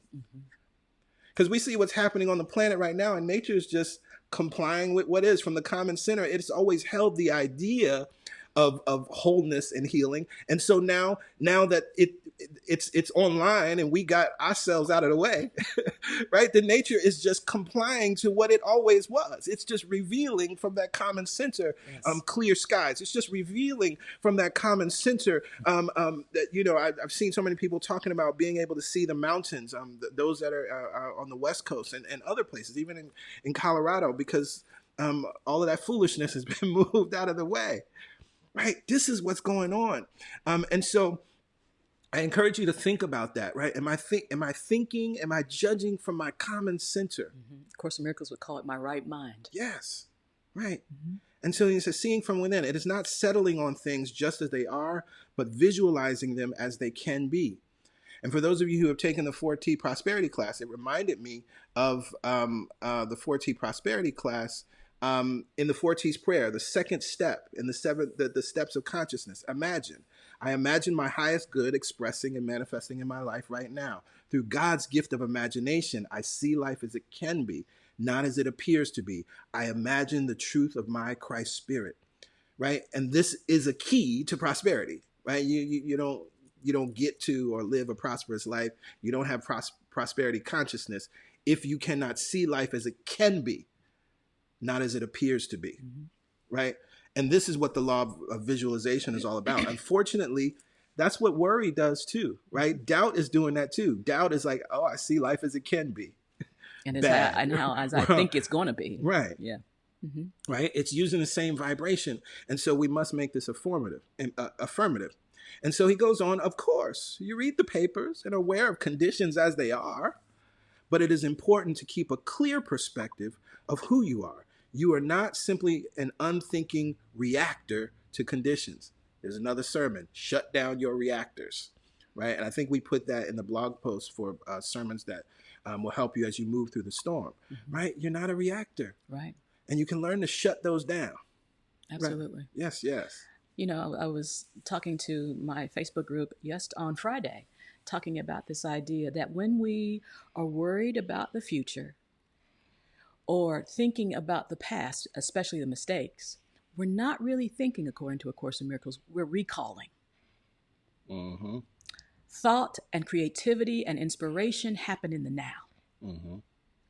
Because we see what's happening on the planet right now, and nature is just complying with what is from the common center. It's always held the idea of wholeness and healing. And so now that it's online and we got ourselves out of the way, right? The nature is just complying to what it always was. It's just revealing from that common center, clear skies. It's just revealing from that common center that, I've seen so many people talking about being able to see the mountains, those that are on the West Coast and other places, even in Colorado, because all of that foolishness has been moved out of the way. Right? This is what's going on. And so I encourage you to think about that, right? Am I thinking, am I judging from my common center? Course in Miracles would call it my right mind. Yes. Right. And so he says, seeing from within. It is not settling on things just as they are, but visualizing them as they can be. And for those of you who have taken the 4T prosperity class, it reminded me of the 4T prosperity class in the 4T's prayer, the second step in the steps of consciousness. I imagine my highest good expressing and manifesting in my life right now. Through God's gift of imagination, I see life as it can be, not as it appears to be. I imagine the truth of my Christ spirit, right? And this is a key to prosperity, right? You don't get to or live a prosperous life. You don't have prosperity consciousness if you cannot see life as it can be, not as it appears to be, right? And this is what the law of visualization is all about. Unfortunately, that's what worry does too, right? Doubt is doing that too. Doubt is like, oh, I see life as it can be. And as I think it's going to be. Right. Yeah. Right? It's using the same vibration. And so we must make this affirmative. And so he goes on, of course, you read the papers and are aware of conditions as they are, but it is important to keep a clear perspective of who you are. You are not simply an unthinking reactor to conditions. There's another sermon, shut down your reactors, right? And I think we put that in the blog post for sermons that will help you as you move through the storm, right? You're not a reactor. Right. And you can learn to shut those down. Absolutely. Right? Yes, yes. You know, I was talking to my Facebook group just on Friday, talking about this idea that when we are worried about the future, or thinking about the past, especially the mistakes, we're not really thinking according to A Course in Miracles. We're recalling. Mm-hmm. Thought and creativity and inspiration happen in the now. Mm-hmm.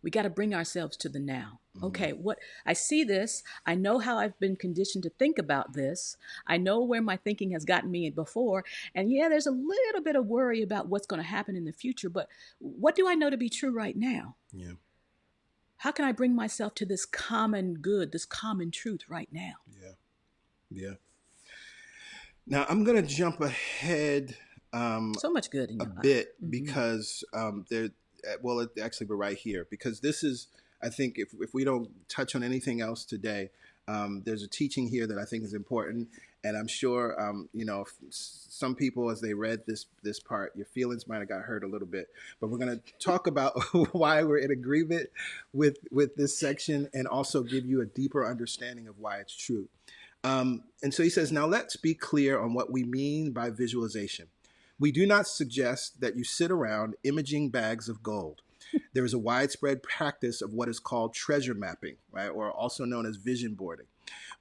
We got to bring ourselves to the now. Mm-hmm. Okay, what I see this, I know how I've been conditioned to think about this. I know where my thinking has gotten me before. And yeah, there's a little bit of worry about what's going to happen in the future, but what do I know to be true right now? Yeah. How can I bring myself to this common good, this common truth right now? Yeah. Yeah. Now I'm going to jump ahead So much good in a your life. bit because well, actually we're right here because this is, I think if we don't touch on anything else today, there's a teaching here that I think is important. And I'm sure, some people, as they read this part, your feelings might have got hurt a little bit. But we're going to talk about why we're in agreement with this section and also give you a deeper understanding of why it's true. And so he says, now let's be clear on what we mean by visualization. We do not suggest that you sit around imaging bags of gold. There is a widespread practice of what is called treasure mapping, right, or also known as vision boarding,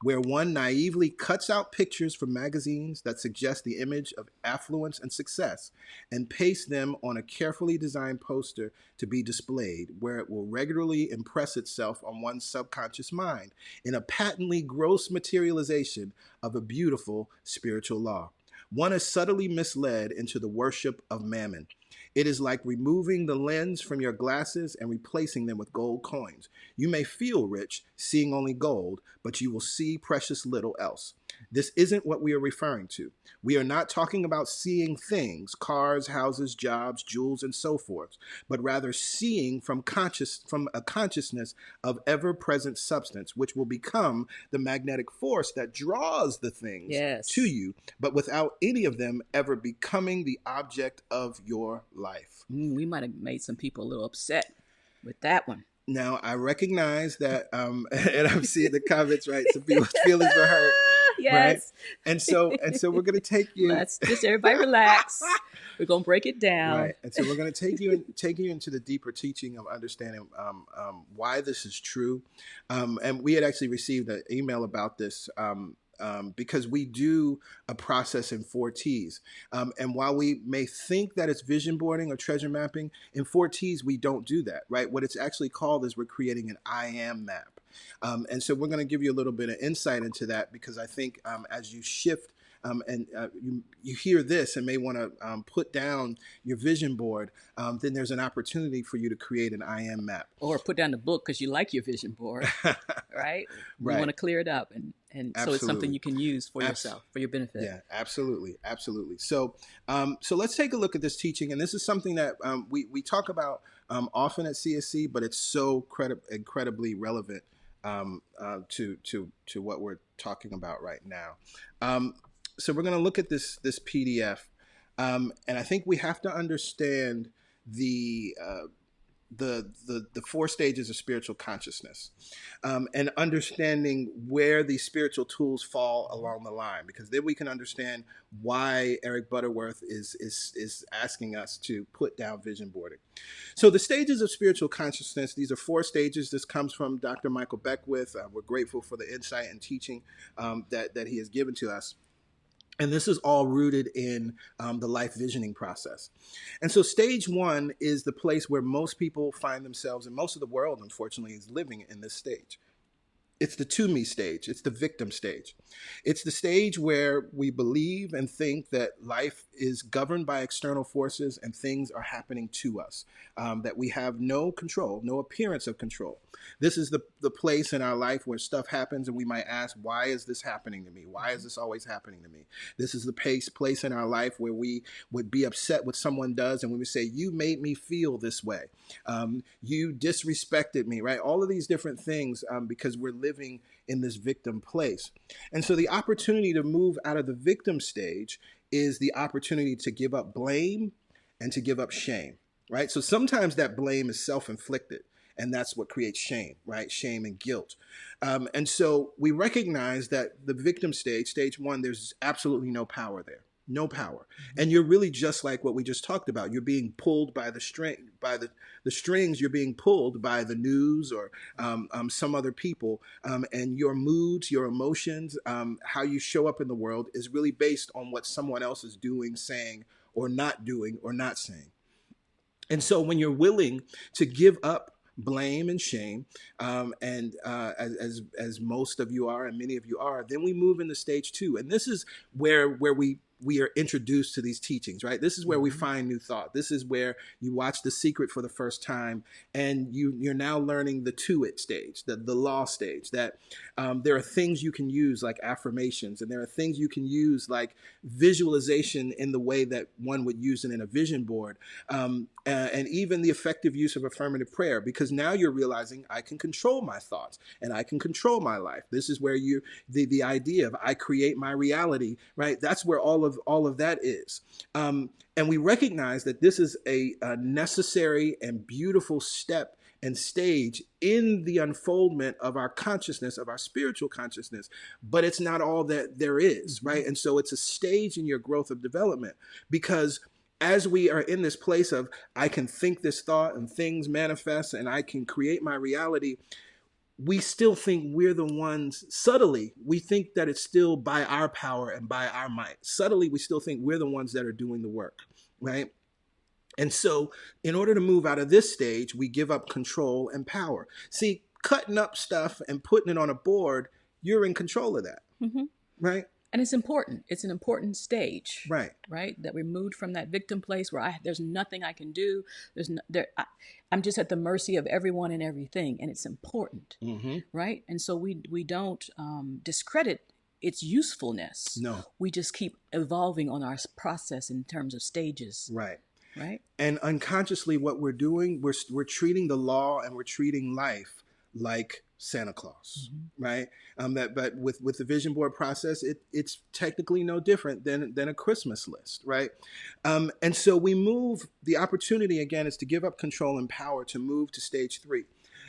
where one naively cuts out pictures from magazines that suggest the image of affluence and success and pastes them on a carefully designed poster to be displayed, where it will regularly impress itself on one's subconscious mind in a patently gross materialization of a beautiful spiritual law. One is subtly misled into the worship of mammon. It is like removing the lens from your glasses and replacing them with gold coins. You may feel rich, seeing only gold, but you will see precious little else. This isn't what we are referring to. We are not talking about seeing things, cars, houses, jobs, jewels, and so forth, but rather seeing from a consciousness of ever-present substance, which will become the magnetic force that draws the things to you, but without any of them ever becoming the object of your life. We might have made some people a little upset with that one. Now, I recognize that, and I'm seeing the comments, right? Some people's feelings were hurt. Yes. Right? And so we're going to take you. Let's just everybody relax. We're going to break it down. Right. And so we're going to take you into the deeper teaching of understanding why this is true. And we had actually received an email about this because we do a process in 4 T's. And while we may think that it's vision boarding or treasure mapping, in 4 T's, we don't do that, right? What it's actually called is we're creating an I am map. And so we're going to give you a little bit of insight into that because I think as you shift and you hear this and may want to put down your vision board, then there's an opportunity for you to create an I am map. Or put down the book because you like your vision board, right? We want to clear it up. And so it's something you can use for yourself, for your benefit. Yeah, absolutely. Absolutely. So let's take a look at this teaching. And this is something that we talk about often at CSC, but it's so incredibly relevant to what we're talking about right now. So we're going to look at this PDF, and I think we have to understand the 4 stages of spiritual consciousness, and understanding where these spiritual tools fall along the line, because then we can understand why Eric Butterworth is asking us to put down vision boarding. So the stages of spiritual consciousness, these are 4 stages. This comes from Dr. Michael Beckwith. We're grateful for the insight and teaching that he has given to us. And this is all rooted in the life visioning process. And so stage 1 is the place where most people find themselves, and most of the world, unfortunately, is living in this stage. It's the to me stage. It's the victim stage. It's the stage where we believe and think that life is governed by external forces and things are happening to us, that we have no control, no appearance of control. This is the place in our life where stuff happens and we might ask, why is this happening to me? Why is this always happening to me? This is the place in our life where we would be upset what someone does and we would say, you made me feel this way. You disrespected me, right? All of these different things because we're living in this victim place. And so the opportunity to move out of the victim stage is the opportunity to give up blame and to give up shame, right? So sometimes that blame is self-inflicted, and that's what creates shame, right? Shame and guilt. And so we recognize that the victim stage, stage 1, there's absolutely no power there. No power. And you're really just like what we just talked about. You're being pulled by the string, by the strings. You're being pulled by the news or some other people. And your moods, your emotions, how you show up in the world is really based on what someone else is doing, saying, or not saying. And so when you're willing to give up blame and shame, as most of you are and many of you are, then we move into stage 2. And this is where we are introduced to these teachings, right? This is where we find new thought. This is where you watch The Secret for the first time, and you're now learning the to it stage, the law stage, that there are things you can use like affirmations, and there are things you can use like visualization in the way that one would use it in a vision board, and even the effective use of affirmative prayer, because now you're realizing I can control my thoughts and I can control my life. This is where the idea of I create my reality, right? That's where all of that is. And we recognize that this is a necessary and beautiful step and stage in the unfoldment of our consciousness, of our spiritual consciousness, but it's not all that there is, right? And so it's a stage in your growth of development, because as we are in this place of I can think this thought and things manifest and I can create my reality, we still think we're the ones, subtly, we think that it's still by our power and by our might. Subtly, we still think we're the ones that are doing the work, right? And so in order to move out of this stage, we give up control and power. See, cutting up stuff and putting it on a board, you're in control of that, right? And it's important. It's an important stage, right? That we're moved from that victim place where there's nothing I can do. I'm just at the mercy of everyone and everything, and it's important, right? And so we don't discredit its usefulness. No, we just keep evolving on our process in terms of stages, right? And unconsciously, what we're doing, we're treating the law and we're treating life like Santa Claus, right? But with the vision board process, it's technically no different than a Christmas list, right? And so we move, the opportunity again is to give up control and power to move to stage 3.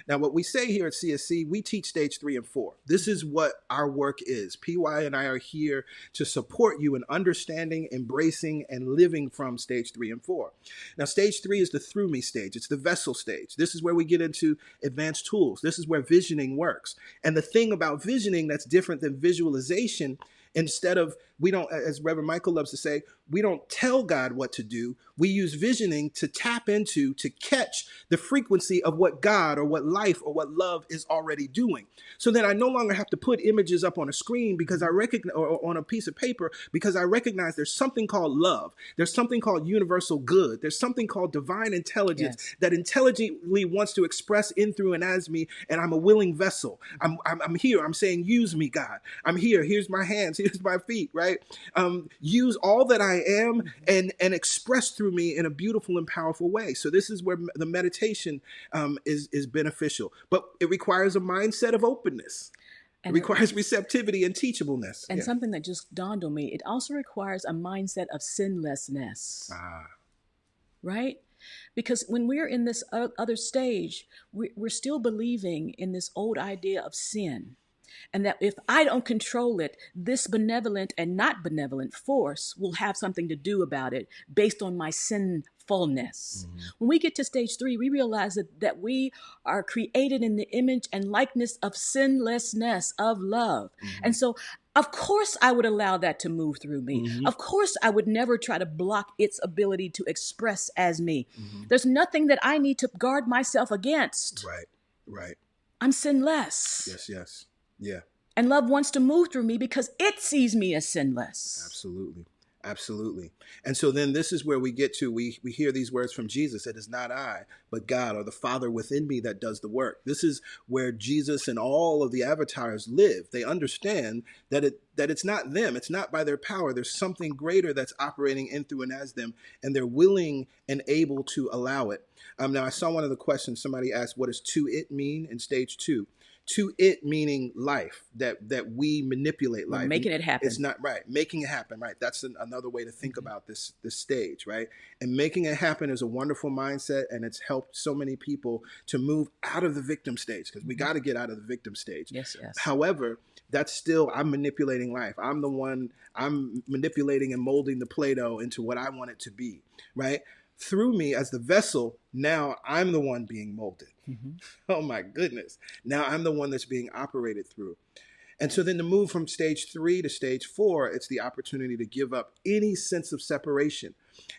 Now, what we say here at CSC, we teach stage 3 and 4. This is what our work is. PY and I are here to support you in understanding, embracing, and living from stage 3 and 4. Now, stage 3 is the through me stage. It's the vessel stage. This is where we get into advanced tools. This is where visioning works. And the thing about visioning that's different than visualization, instead of, we don't, as Reverend Michael loves to say, we don't tell God what to do. We use visioning to tap into, to catch the frequency of what God or what life or what love is already doing. So then I no longer have to put images up on a screen because I recognize, or on a piece of paper, because I recognize there's something called love. There's something called universal good. There's something called divine intelligence that intelligently wants to express in, through, and as me. And I'm a willing vessel. I'm here. I'm saying, use me, God. I'm here. Here's my hands. Here's my feet, right? Use all that I am and express through me in a beautiful and powerful way. So this is where the meditation is beneficial, but it requires a mindset of openness. And it requires receptivity and teachableness. And something that just dawned on me, it also requires a mindset of sinlessness, right? Because when we're in this other stage, we're still believing in this old idea of sin. And that if I don't control it, this benevolent and not benevolent force will have something to do about it based on my sinfulness. When we get to stage 3, we realize that we are created in the image and likeness of sinlessness, of love. And so, of course, I would allow that to move through me. Of course, I would never try to block its ability to express as me. There's nothing that I need to guard myself against. Right. I'm sinless. Yes. Yeah. And love wants to move through me because it sees me as sinless. Absolutely. And so then this is where we get to, we hear these words from Jesus. It is not I, but God, or the Father within me, that does the work. This is where Jesus and all of the avatars live. They understand that it's not them. It's not by their power. There's something greater that's operating in, through, and as them. And they're willing and able to allow it. Now, I saw one of the questions. Somebody asked, what does to it mean in stage 2? To it meaning life, that we manipulate life. Making it happen. It's not right. Making it happen, right? That's another way to think about this stage, right? And making it happen is a wonderful mindset, and it's helped so many people to move out of the victim stage, because we got to get out of the victim stage. Yes. However, that's still, I'm manipulating life. I'm manipulating and molding the Play-Doh into what I want it to be, right? Through me as the vessel, now I'm the one being molded. Mm-hmm. Oh my goodness. Now I'm the one that's being operated through. And so then to move from stage 3 to stage 4, it's the opportunity to give up any sense of separation.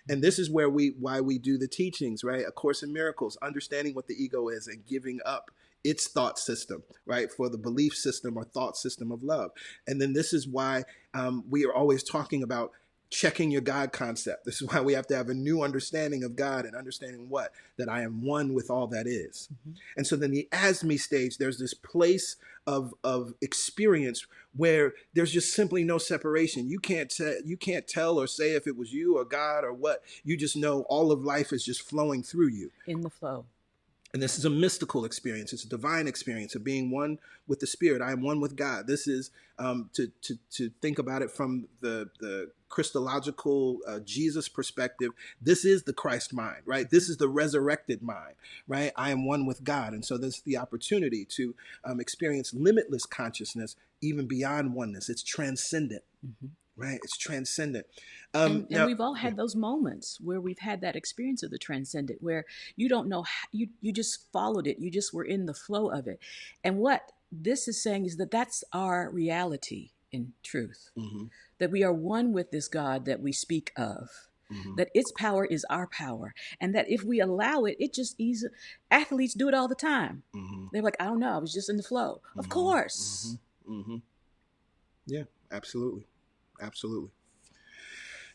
And this is why we do the teachings, right? A Course in Miracles, understanding what the ego is and giving up its thought system, right? For the belief system or thought system of love. And then this is why we are always talking about checking your God concept. This is why we have to have a new understanding of God and understanding what? That I am one with all that is. Mm-hmm. And so then the as me stage, there's this place of experience where there's just simply no separation. You can't tell or say if it was you or God or what. You just know all of life is just flowing through you. In the flow. And this is a mystical experience. It's a divine experience of being one with the Spirit. I am one with God. This is to think about it from the Christological Jesus perspective. This is the Christ mind, right? This is the resurrected mind, right? I am one with God. And so there's the opportunity to experience limitless consciousness even beyond oneness. It's transcendent. Mm-hmm. Right. It's transcendent. And we've all had those moments where we've had that experience of the transcendent, where you don't know, you just followed it. You just were in the flow of it. And what this is saying is that that's our reality in truth, mm-hmm. that we are one with this God that we speak of, mm-hmm. that its power is our power. And that if we allow it, it just eases. Athletes do it all the time. Mm-hmm. They're like, I don't know. I was just in the flow. Mm-hmm. Of course. Mm-hmm. Mm-hmm. Yeah, absolutely. Absolutely.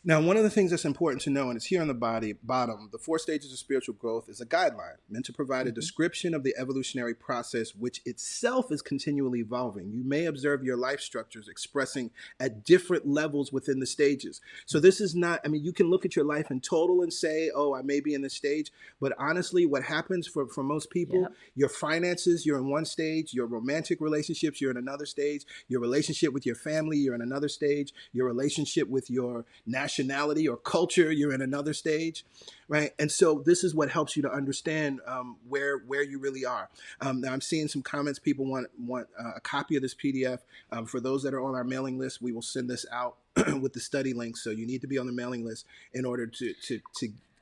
Now, one of the things that's important to know, and it's here on the bottom, the 4 stages of spiritual growth is a guideline meant to provide a description of the evolutionary process, which itself is continually evolving. You may observe your life structures expressing at different levels within the stages. So this is not, I mean, you can look at your life in total and say, oh, I may be in this stage. But honestly, what happens for most people, your finances, you're in one stage. Your romantic relationships, you're in another stage. Your relationship with your family, you're in another stage. Your relationship with your nationality or culture, you're in another stage, right? And so this is what helps you to understand where you really are. Now I'm seeing some comments. People want a copy of this PDF. For those that are on our mailing list, we will send this out with the study link. So you need to be on the mailing list in order to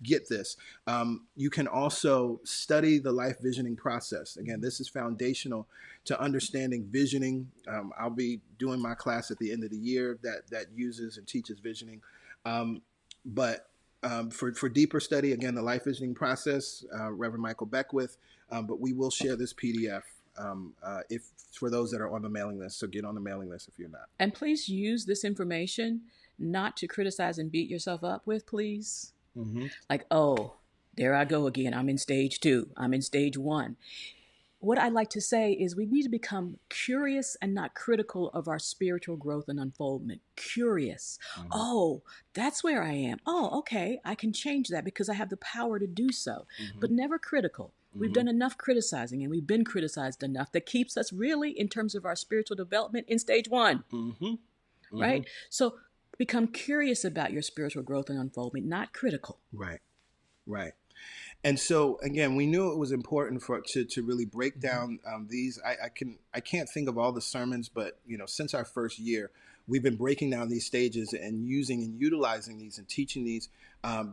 get this. You can also study the life visioning process. Again, this is foundational to understanding visioning. I'll be doing my class at the end of the year that uses and teaches visioning. But for deeper study, again, the life visioning process, Reverend Michael Beckwith, but we will share this PDF if for those that are on the mailing list. So get on the mailing list if you're not. And please use this information not to criticize and beat yourself up with, please. Mm-hmm. Like, oh, there I go again. I'm in stage 2. I'm in stage 1. What I like to say is we need to become curious and not critical of our spiritual growth and unfoldment. Curious. Mm-hmm. Oh, that's where I am. Oh, okay. I can change that because I have the power to do so, but never critical. Mm-hmm. We've done enough criticizing and we've been criticized enough that keeps us really, in terms of our spiritual development, in stage 1. Mm-hmm. Mm-hmm. Right? So become curious about your spiritual growth and unfoldment, not critical. Right. Right. And so, again, we knew it was important to really break down these. I can't think of all the sermons, but, since our first year, we've been breaking down these stages and using and utilizing these and teaching these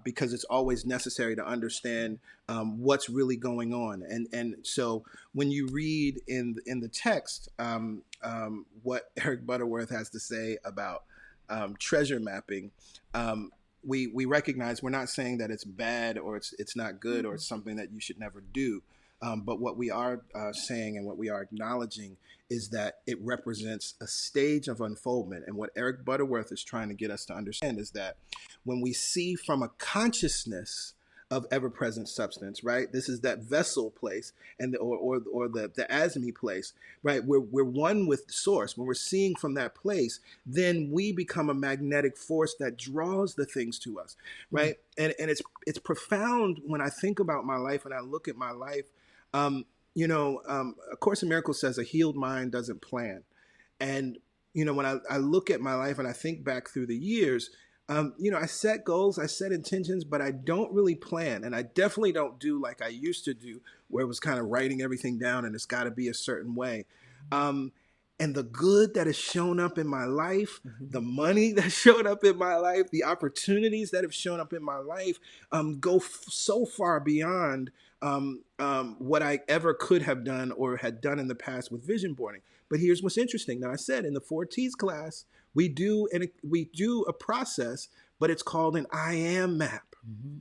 because it's always necessary to understand what's really going on. And so when you read in the text what Eric Butterworth has to say about treasure mapping, we recognize we're not saying that it's bad or it's not good or it's something that you should never do. But what we are saying and what we are acknowledging is that it represents a stage of unfoldment. And what Eric Butterworth is trying to get us to understand is that when we see from a consciousness of ever-present substance, right? This is that vessel place and or the asmi place, right? We're one with the source. When we're seeing from that place, then we become a magnetic force that draws the things to us, right? Mm-hmm. And it's profound when I think about my life and I look at my life. A Course in Miracles says a healed mind doesn't plan. And, when I look at my life and I think back through the years, I set goals, I set intentions, but I don't really plan. And I definitely don't do like I used to do, where it was kind of writing everything down and it's got to be a certain way. and the good that has shown up in my life, the money that showed up in my life, the opportunities that have shown up in my life, go so far beyond what I ever could have done or had done in the past with vision boarding. But here's what's interesting. Now, I said in the 4Ts class, we do a process, but it's called an I am map. Mm-hmm.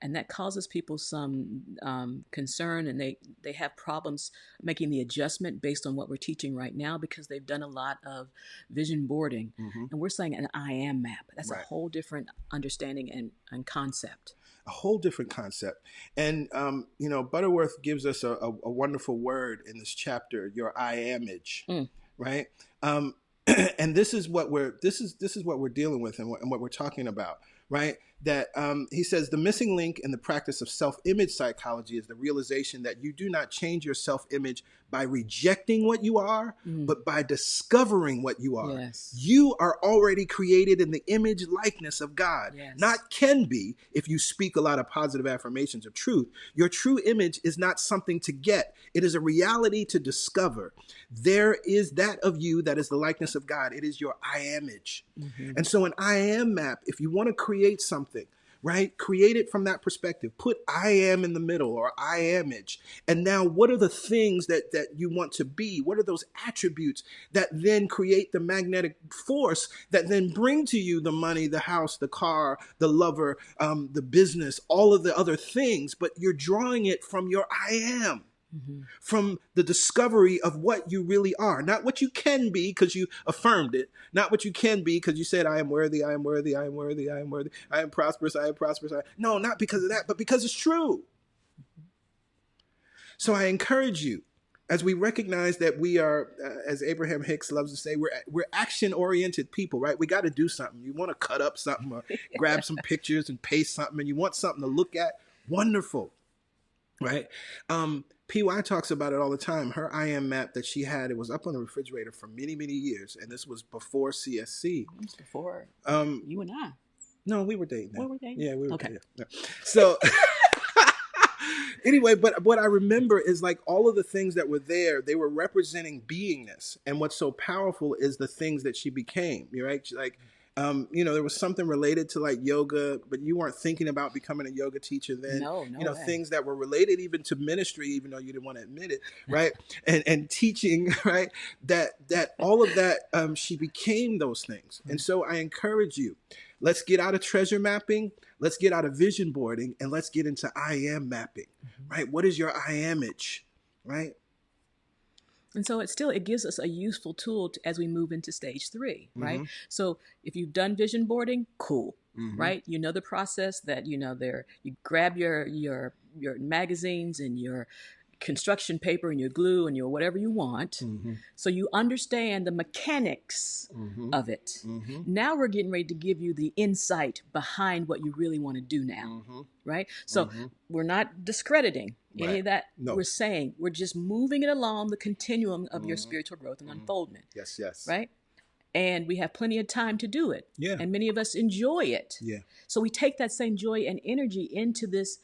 And that causes people some concern, and they have problems making the adjustment based on what we're teaching right now, because they've done a lot of vision boarding. And we're saying an I am map. That's a whole different understanding and concept. A whole different concept. And, Butterworth gives us a wonderful word in this chapter, your I amage, right? And this is what we're dealing with and what we're talking about, right? That he says the missing link in the practice of self-image psychology is the realization that you do not change your self-image by rejecting what you are, but by discovering what you are. Yes. You are already created in the image likeness of God, Yes. not can be if you speak a lot of positive affirmations of truth. Your true image is not something to get. It is a reality to discover. There is that of you that is the likeness of God. It is your I amage. And so an I am map, if you want to create something, right? Create it from that perspective. Put I am in the middle, or I amage. And now what are the things that you want to be? What are those attributes that then create the magnetic force that then bring to you the money, the house, the car, the lover, the business, all of the other things, but you're drawing it from your I am. From the discovery of what you really are, not what you can be because you affirmed it, not what you can be because you said, I am worthy, I am worthy, I am worthy, I am worthy, I am prosperous, I am prosperous. No, not because of that, but because it's true. So I encourage you, as we recognize that we are, as Abraham Hicks loves to say, we're action-oriented people, right? We got to do something. You want to cut up something or grab some pictures and paste something, and you want something to look at. Wonderful, right? PY talks about it all the time. Her I am map that she had, it was up on the refrigerator for many, many years. And this was before CSC. It was before you and I. No, we were dating. We were dating? Yeah, we were okay. dating. Yeah. So anyway, but what I remember is like all of the things that were there, they were representing beingness. And what's so powerful is the things that she became, right? Like, there was something related to like yoga, but you weren't thinking about becoming a yoga teacher then. No way. Things that were related even to ministry, even though you didn't want to admit it, right? and teaching, right? That all of that, she became those things. And so I encourage you, let's get out of treasure mapping, let's get out of vision boarding, and let's get into I am mapping, right? What is your I amage, right? And so it gives us a useful tool as we move into stage 3, right? So if you've done vision boarding, cool, right? You know the process that, you grab your magazines and your construction paper and your glue and your whatever you want. So you understand the mechanics of it. Now we're getting ready to give you the insight behind what you really want to do now, right? So we're not discrediting any of that. No. We're saying we're just moving it along the continuum of your spiritual growth and unfoldment. Yes. Right? And we have plenty of time to do it. Yeah. And many of us enjoy it. Yeah. So we take that same joy and energy into this.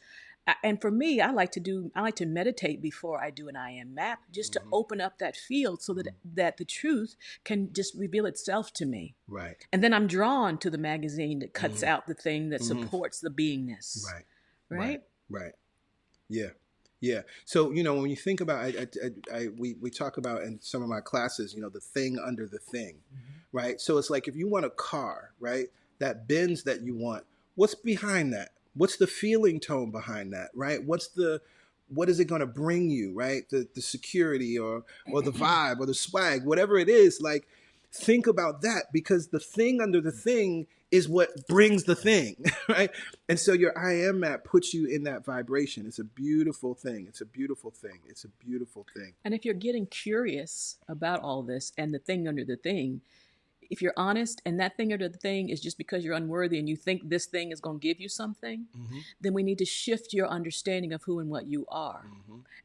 And for me, I like to meditate before I do an I am map, just to open up that field so that the truth can just reveal itself to me. Right. And then I'm drawn to the magazine that cuts out the thing that supports the beingness. Right. Yeah. Yeah. So, when you think about, we talk about in some of my classes, the thing under the thing, right? So it's like, if you want a car, right, that Benz that you want, what's behind that? What's the feeling tone behind that, right? What is it going to bring you, right? The security or the vibe or the swag, whatever it is, like, think about that, because the thing under the thing is what brings the thing, right? And so your I am map puts you in that vibration. It's a beautiful thing. It's a beautiful thing. It's a beautiful thing. And if you're getting curious about all this and the thing under the thing, if you're honest and that thing under the thing is just because you're unworthy and you think this thing is going to give you something, then we need to shift your understanding of who and what you are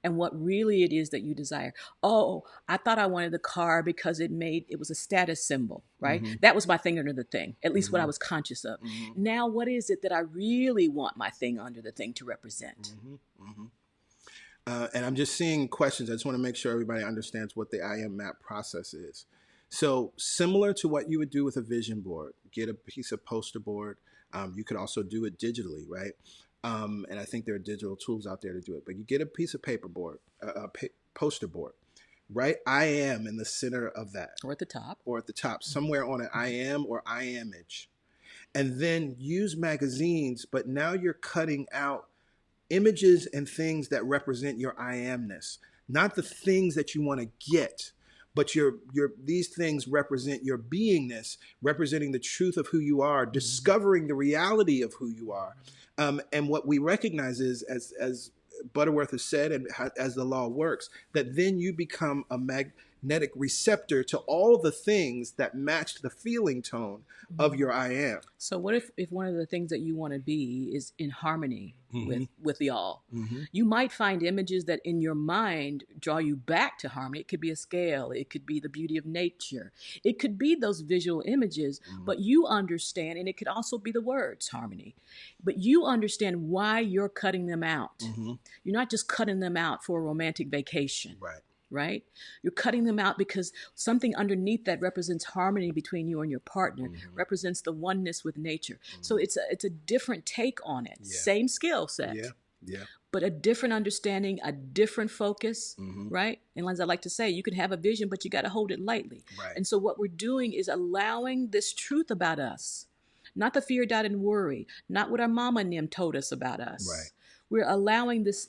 and what really it is that you desire. Oh, I thought I wanted the car because it was a status symbol, right? That was my thing under the thing, at least what I was conscious of. Now, what is it that I really want my thing under the thing to represent? And I'm just seeing questions. I just want to make sure everybody understands what the I am map process is. So similar to what you would do with a vision board, get a piece of poster board. You could also do it digitally, right? And I think there are digital tools out there to do it. But you get a piece of paper board, poster board, right? I am in the center of that. Or at the top. Or at the top, somewhere on an I am or I image. And then use magazines, but now you're cutting out images and things that represent your I amness, not the things that you want to get, but these things represent your beingness, representing the truth of who you are, discovering the reality of who you are. And what we recognize is, as Butterworth has said, and as the law works, that then you become a magnetic receptor to all the things that matched the feeling tone of your I am. So what if one of the things that you want to be is in harmony with the all? You might find images that in your mind draw you back to harmony. It could be a scale. It could be the beauty of nature. It could be those visual images, but you understand, and it could also be the words harmony, but you understand why you're cutting them out. You're not just cutting them out for a romantic vacation. Right? You're cutting them out because something underneath that represents harmony between you and your partner, represents the oneness with nature. So it's a different take on it. Same skill set. But a different understanding, a different focus, right? And as I like to say, you can have a vision, but you got to hold it lightly. And so what we're doing is allowing this truth about us, not the fear, doubt, and worry, not what our mama and them told us about us. We're allowing this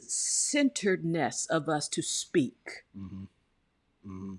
centeredness of us to speak. And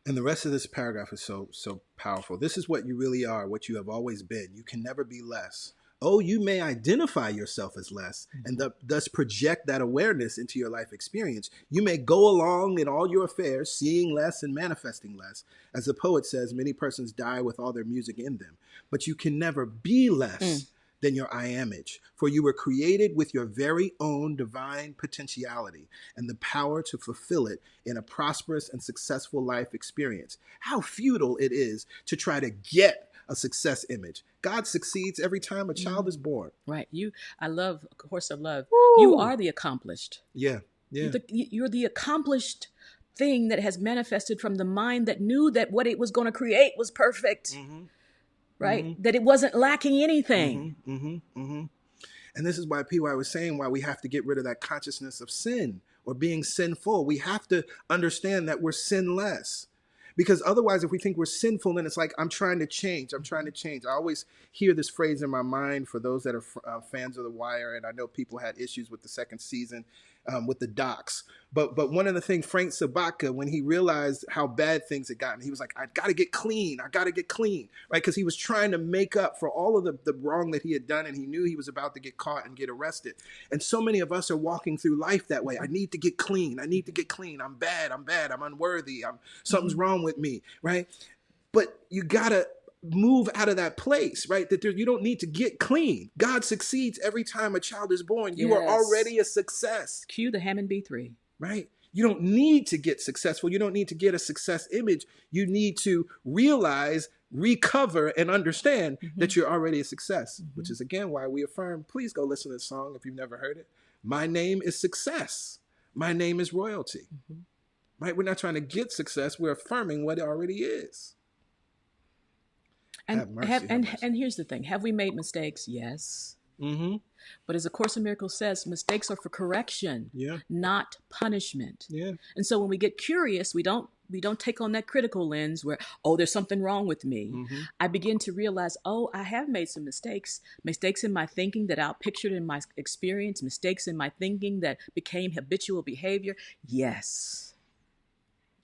the rest of this paragraph is so powerful. This is what you really are, what you have always been. You can never be less. Oh, you may identify yourself as less and thus project that awareness into your life experience. You may go along in all your affairs, seeing less and manifesting less. As the poet says, many persons die with all their music in them. But you can never be less than your I amage, for you were created with your very own divine potentiality and the power to fulfill it in a prosperous and successful life experience. How futile it is to try to get a success image. God succeeds every time a child is born. Right. I love A Course of Love. Woo! You are the accomplished. Yeah. You're the accomplished thing that has manifested from the mind that knew that what it was going to create was perfect. Right? That it wasn't lacking anything. And this is why PY was saying why we have to get rid of that consciousness of sin or being sinful. We have to understand that we're sinless. Because otherwise, if we think we're sinful, then it's like, I'm trying to change. I always hear this phrase in my mind for those that are fans of The Wire. And I know people had issues with the second season with the docs. But one of the things, Frank Sabaka, when he realized how bad things had gotten, he was like, I got to get clean, right? Because he was trying to make up for all of the wrong that he had done. And he knew he was about to get caught and get arrested. And so many of us are walking through life that way. I need to get clean. I'm bad. I'm unworthy. Something's wrong with me, right? But you got to move out of that place, right? That you don't need to get clean. God succeeds every time a child is born. You are already a success. Cue the Hammond B3. Right? You don't need to get successful. You don't need to get a success image. You need to realize, recover, and understand that you're already a success, which is, again, why we affirm, please go listen to this song if you've never heard it. My name is success. My name is royalty. Right? We're not trying to get success. We're affirming what it already is. And here's the thing. Have we made mistakes? Yes. But as A Course in Miracles says, mistakes are for correction, not punishment. And so when we get curious, we don't take on that critical lens where, oh, there's something wrong with me. I begin to realize, oh, I have made some mistakes in my thinking that outpictured in my experience, mistakes in my thinking that became habitual behavior. Yes.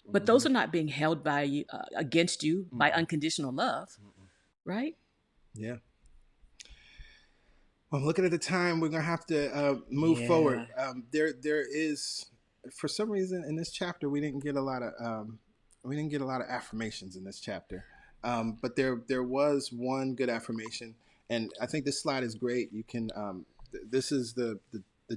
But those are not being held by you, against you by unconditional love. Right? Yeah. Well, looking at the time, we're going to have to move forward. There is, for some reason, in this chapter, we didn't get a lot of affirmations in this chapter. But there was one good affirmation, and I think this slide is great. You can, this is the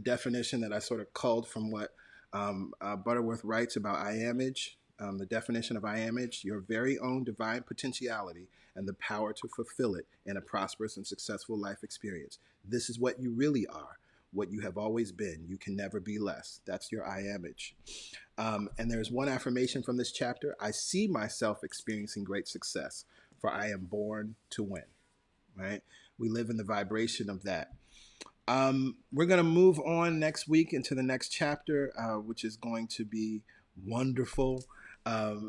definition that I sort of culled from what Butterworth writes about I amage. The definition of I amage: your very own divine potentiality and the power to fulfill it in a prosperous and successful life experience. This is what you really are. what you have always been. You can never be less. That's your I amage. And there's one affirmation from this chapter. I see myself experiencing great success, for I am born to win, right? We live in the vibration of that. We're going to move on next week into the next chapter, which is going to be wonderful.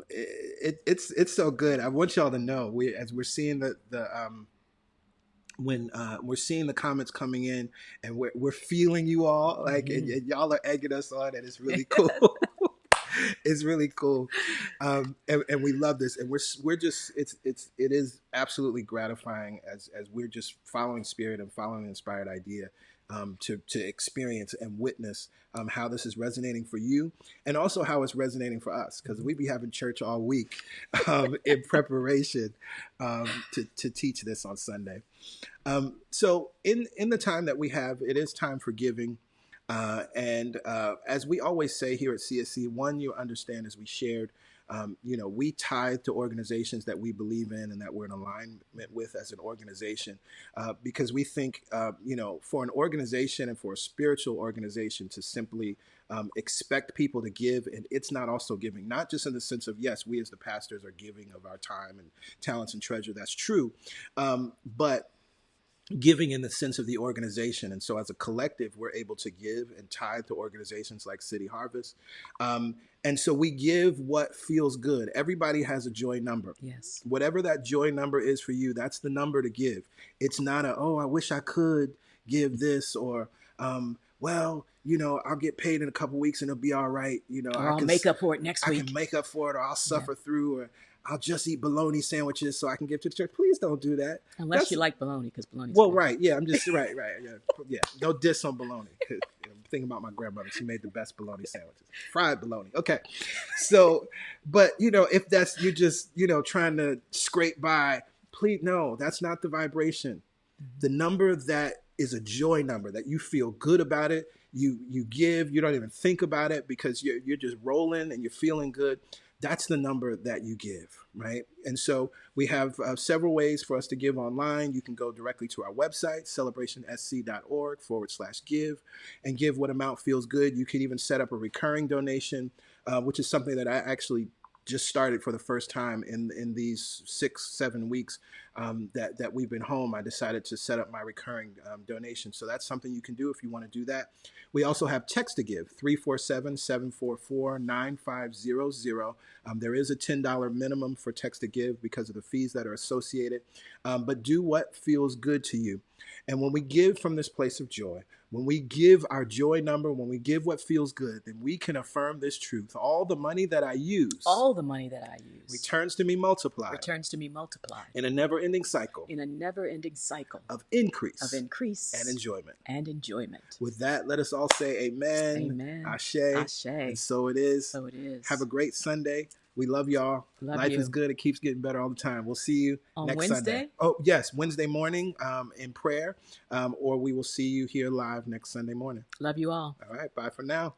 It's so good. I want y'all to know, as we're seeing when we're seeing the comments coming in, and we're feeling you all, like, and y'all are egging us on, and it's really cool. It's really cool, and we love this, and we're just it is absolutely gratifying as we're just following spirit and following the inspired idea, to experience and witness how this is resonating for you, and also how it's resonating for us, because we be having church all week in preparation to teach this on Sunday. So in the time that we have, it is time for giving. And as we always say here at CSC, one, you understand, as we shared, we tithe to organizations that we believe in and that we're in alignment with as an organization, because we think, for an organization and for a spiritual organization to simply expect people to give, and it's not also giving, not just in the sense of, yes, we as the pastors are giving of our time and talents and treasure. That's true. But giving in the sense of the organization. And so as a collective, we're able to give and tithe to organizations like City Harvest. And so we give what feels good. Everybody has a joy number. Yes. Whatever that joy number is for you, that's the number to give. It's not I wish I could give this, or, well, I'll get paid in a couple weeks and it'll be all right. Or I'll make up for it next week. I can make up for it, or I'll suffer through, or I'll just eat bologna sandwiches so I can give to the church. Please don't do that. Unless you like bologna, because bologna's well, good. right. Yeah, I'm just, right. Yeah. No diss on bologna. I'm thinking about my grandmother. She made the best bologna sandwiches. Fried bologna. Okay. So, but, if that's, you're just, trying to scrape by, please, no, that's not the vibration. The number that is a joy number, that you feel good about it, you give, you don't even think about it because you're just rolling and you're feeling good. That's the number that you give, right? And so we have several ways for us to give online. You can go directly to our website, celebrationsc.org/give, and give what amount feels good. You can even set up a recurring donation, which is something that I actually just started for the first time in these 6-7 weeks that we've been home. I decided to set up my recurring donation. So that's something you can do if you want to do that. We also have text to give, 347-744-9500. There is a $10 minimum for text to give because of the fees that are associated. But do what feels good to you. And when we give from this place of joy, when we give our joy number, when we give what feels good, then we can affirm this truth. All the money that I use. All the money that I use. Returns to me multiplied. Returns to me multiplied. In a never-ending cycle. In a never-ending cycle. Of increase. Of increase. And enjoyment. And enjoyment. With that, let us all say amen. Amen. Ashe. Ashe. And so it is. So it is. Have a great Sunday. We love y'all. Life is good. It keeps getting better all the time. We'll see you next Wednesday? Sunday. Oh, yes. Wednesday morning in prayer. Or we will see you here live next Sunday morning. Love you all. All right. Bye for now.